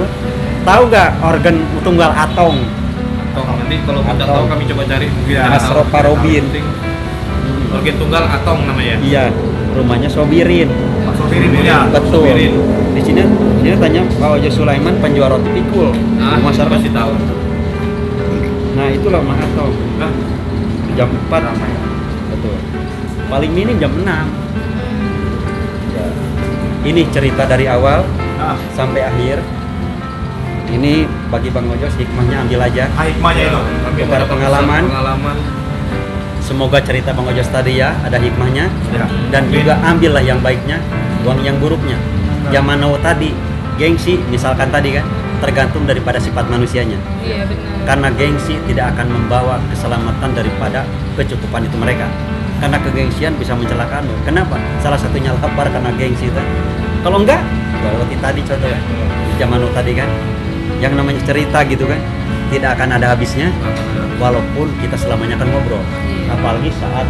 G: Tahu nggak organ tunggal Atong?
F: Atong. Nanti kalau tidak
G: Atong.
F: tahu kami coba cari. Mungkin
B: Ya,
F: ada
G: Asro
F: tahu.
G: Parobin.
F: Penting. Organ tunggal Atong namanya.
G: Iya. Rumahnya Sobirin.
B: Pak Sofirin punya.
G: Betul.
F: Sobirin.
G: Di sini tanya Pak Ojo Sulaiman penjual roti pikul.
F: Nah,
G: Rumah Sarkas.
F: pasti tahu.
G: Nah itulah Mang Atong.
F: Nah,
G: Jam 4 betul, paling minim jam 6 ya. Ini cerita dari awal
B: Nah,
G: sampai akhir. Ini bagi Bang Ojos hikmahnya ambil aja.
B: hikmahnya itu.
F: kami
G: Untuk
F: mendapat
G: pengalaman.
F: pengalaman.
G: Semoga cerita Bang Ojos tadi ya ada hikmahnya.
B: Ya.
G: Dan juga ambillah yang baiknya, buang yang buruknya. Zaman now tadi gengsi misalkan tadi kan tergantung daripada sifat manusianya.
D: Iya benar.
G: Karena gengsi tidak akan membawa keselamatan daripada kecukupan itu mereka. Karena kegengsian bisa mencelakakan. Kenapa? Salah satunya lapar karena gengsi itu. Kalau enggak, seperti tadi contoh ya, di zaman now tadi kan, yang namanya cerita gitu kan, tidak akan ada habisnya. Walaupun kita selamanya akan ngobrol,
D: Iya.
G: apalagi saat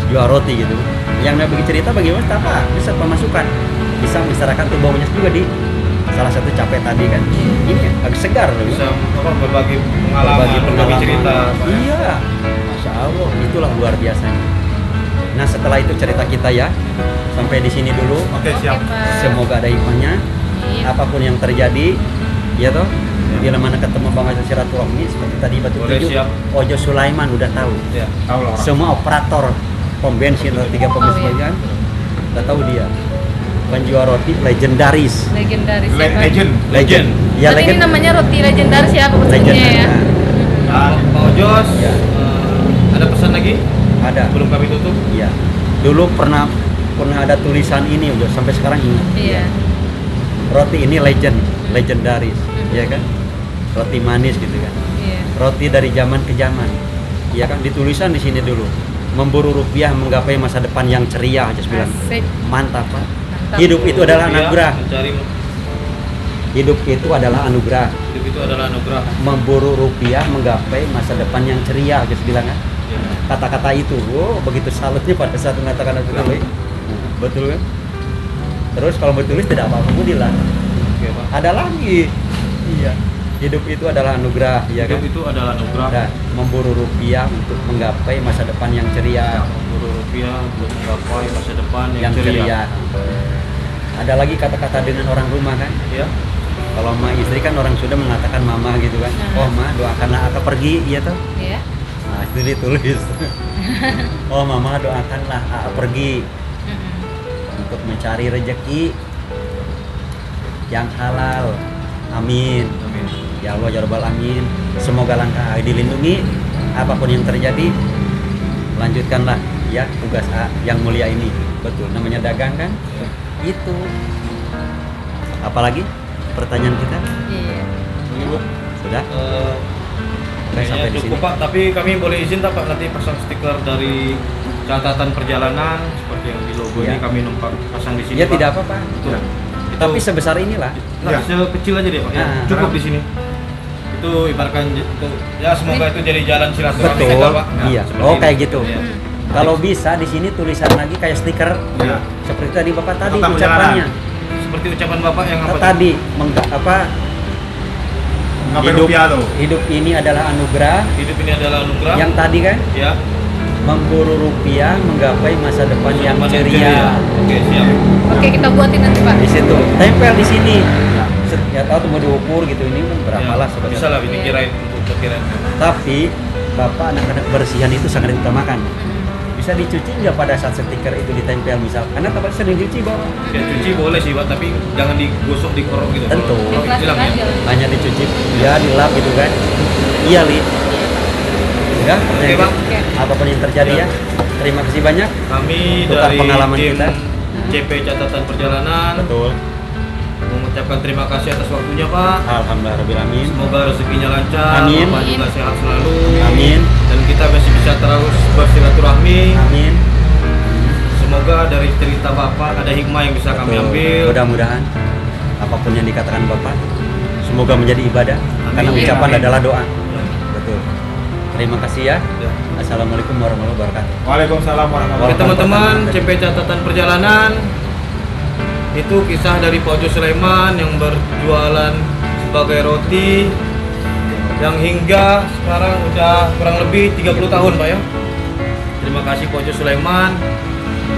G: jual roti gitu. Yang nabi cerita bagaimana? Apa? Bisa pemasukan, bisa mencerahkan tuh baunya juga di salah satu capek tadi kan. Ini agak segar loh.
F: Bisa apa, berbagi pengalaman, berbagi cerita. Pak ya.
G: Iya, masya Allah, itulah luar biasanya. Nah setelah itu cerita kita ya, sampai di sini dulu.
B: Oke, siap.
D: Pak.
G: Semoga ada hikmahnya.
D: Amin.
G: Apapun yang terjadi, ya toh. Bila mana ketemu Bang Ojo silaturahmi seperti tadi batu
F: Boleh,
G: tujuh,
F: siap.
G: Ojo Sulaiman udah tahu.
F: Ya.
B: Tahu lah orang.
G: Semua operator pom bensin atau 3 pom bensin kan, udah tahu dia. Penjual roti legendaris.
D: Legendaris ya, Pak.
B: Legend.
G: Legend. Ya
D: Berarti ini namanya roti legendaris ya Pak
G: Legend.
D: maksudnya ya.
G: Nah,
F: Pak Ojos,
G: Ya.
F: ada pesan lagi?
G: ada.
F: Belum kami tutup.
G: Iya. Dulu pernah pernah ada tulisan ini Ujo, sampai sekarang ingat.
D: Iya.
G: Roti ini legendaris, ya kan? Roti manis gitu kan.
D: Iya.
G: Roti dari zaman ke zaman. Ya kan, ditulisan di sini dulu. Memburu rupiah menggapai masa depan yang ceria, aja bilang.
D: Asik.
G: Mantap, Pak.
D: Mantap.
G: Hidup itu adalah anugerah.
F: Mencari
G: Hidup itu adalah anugerah.
F: hidup itu adalah anugerah.
G: Memburu rupiah menggapai masa depan yang ceria, aja bilang kan.
F: Ya.
G: Kata-kata itu, begitu salutnya pada saat mengatakan itu. Betul kan? Terus kalau bertulis tidak apa-apa pun dilarang.
F: Oke, Pak.
G: Ada lagi. Iya. Hidup itu adalah anugerah, ya kan?
F: Hidup itu adalah anugerah.
G: Dan memburu rupiah untuk menggapai masa depan yang ceria.
F: Memburu rupiah untuk menggapai masa depan yang
G: Yang ceria.
F: ceria.
G: Ada lagi kata-kata dengan orang rumah kan?
F: Ya.
G: Kalau sama istri kan orang sudah mengatakan mama gitu kan. Oh ma, doakanlah Aka pergi, iya toh?
D: Iya.
G: Nah itu ditulis. Oh mama doakanlah Aka pergi untuk mencari rezeki yang halal. Amin.
F: Amin.
G: Ya Allah ya Rabbal Amin. Semoga langkah dilindungi apapun yang terjadi. Lanjutkanlah ya tugas A yang mulia ini. Betul, namanya dagang kan? Itu. Apalagi pertanyaan kita?
D: Iya.
F: Ini, Bu.
G: Sudah?
F: Kayaknya
G: Sampai di
F: cukup
G: sini.
F: Pak, tapi kami boleh izin tak Pak nanti pasang stiker dari catatan perjalanan seperti yang di logo
G: Iya.
F: ini kami numpang pasang di sini.
G: Ya
F: Pak.
G: tidak apa-apa.
F: Itu, itu
G: Tapi sebesar inilah.
F: nah,
C: Ya.
F: sekecil aja deh Pak. Ya.
G: Ah.
F: Cukup di sini. Itu ibaratkan itu ya semoga itu jadi jalan silaturahmi
G: Betul.
F: kita Pak. Nah,
G: Iya.
F: seperti
G: Oh
F: itu.
G: kayak gitu.
F: Iya.
G: Kalau bisa di sini tulisan lagi kayak stiker.
C: Iya.
G: Seperti tadi Bapak tadi
C: Nota
G: ucapannya.
F: Seperti ucapan Bapak yang apa?
G: Tadi apa
C: Ngapain
G: hidup,
C: rupiah tuh?
G: hidup ini adalah anugerah.
F: Hidup ini adalah anugerah.
G: Yang tadi kan
F: ya.
G: memburu rupiah menggapai masa depan yang
F: Depan
G: ceria.
F: Oke, siap.
D: Oke, kita buatin nanti Pak.
G: Di situ tempel di sini. Ya tahu mau diukur gitu ini kan berapa
F: Ya,
G: lah sebenarnya.
F: bisa lah ini kirain untuk perkiraan.
G: Tapi Bapak anak-anak bersihan itu sangat diutamakan. Bisa dicuci nggak pada saat stiker itu ditempel misal? Karena Bapak sering dicuci Bapak.
F: Ya cuci boleh sih Pak, tapi jangan digosok dikorok gitu.
G: Tentu.
F: Kalau
D: Plastik
F: hilang ya.
D: aja.
G: Hanya dicuci ya dilap gitu kan. Iya Li. Ya,
F: Oke, Bang.
D: Oke.
G: apapun yang terjadi ya. Terima kasih banyak.
F: Kami
G: Tukar
F: dari
G: pengalaman
F: tim
G: kita.
F: CP Catatan Perjalanan
G: Betul.
F: mengucapkan terima kasih atas waktunya Pak.
G: Alhamdulillahirobbilalamin.
F: Semoga rezekinya lancar,
G: Amin.
F: Bapak juga sehat selalu.
G: Amin.
F: Dan kita masih bisa terus bersilaturahmi.
G: Amin.
F: Semoga dari cerita Bapak ada hikmah yang bisa kami
G: Betul.
F: ambil.
G: Mudah-mudahan apapun yang dikatakan Bapak semoga menjadi ibadah.
F: Amin.
G: Karena ucapan
F: Amin.
G: adalah doa. Betul. Terima kasih ya.
F: Ya.
G: Assalamualaikum warahmatullahi wabarakatuh.
C: Waalaikumsalam warahmatullahi
F: Oke teman-teman, CP Catatan Perjalanan itu kisah dari Pak Ojo Sulaiman yang berjualan sebagai roti yang hingga sekarang udah kurang lebih 30 tahun Pak ya. Terima kasih Pak Ojo Sulaiman.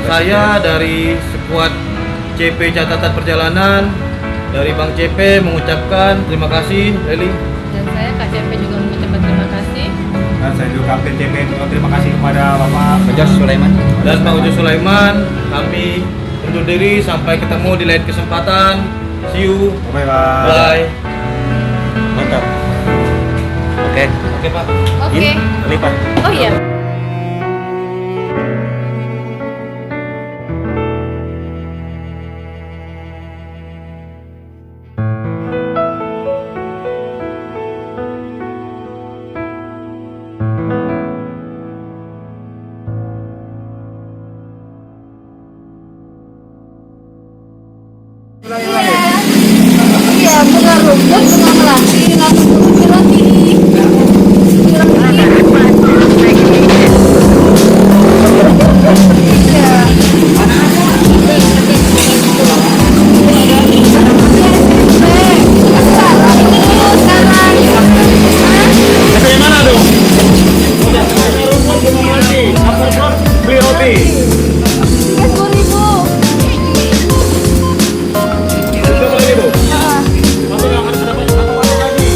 F: Saya dari skuad CP Catatan Perjalanan dari Bang CP mengucapkan terima kasih Leli.
D: Dan saya Kak CP juga mengucapkan terima kasih.
C: Dan saya juga Kapten CP terima kasih kepada Bapak
G: Ojos Sulaiman.
F: Dan Pak Ojo Sulaiman, kami undur diri sampai ketemu di lain kesempatan. See you.
C: Bye bye.
F: Bye.
G: Mantap. Oke.
F: Oke Pak.
D: Oke.
G: Ini lipat.
D: Oh iya. Iya, bunga rumput, bunga melati, langsung roti.
C: Dari mana tuh? Beli roti. Itu lagi tuh. Satu yang ada satu lagi.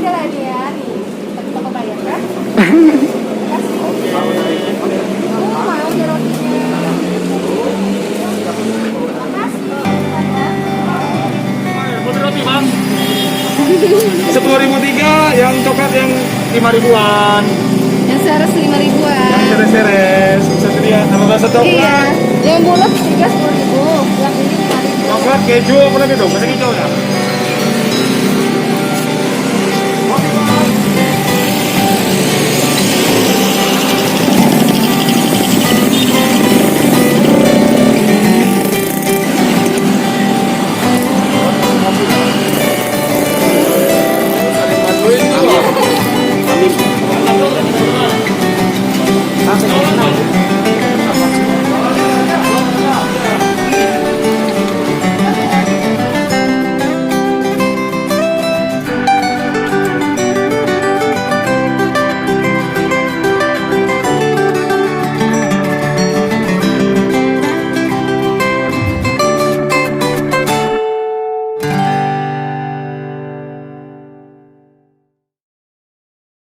D: aja lah dia nih. Tapi bapak bayar kan? Kasih. Oh, mau dia rotinya. Makasih.
B: Putri roti bang. 10.003, yang coklat yang 5.000-an.
D: Yang seharus 5.000-an.
B: Yang seres-seres. Satu dia, nama bahasa coklat.
D: Iya. Yang bulat 10.000. Yang ini 5.000.
B: Coklat keju apa lagi tuh? Bahasa hijaunya.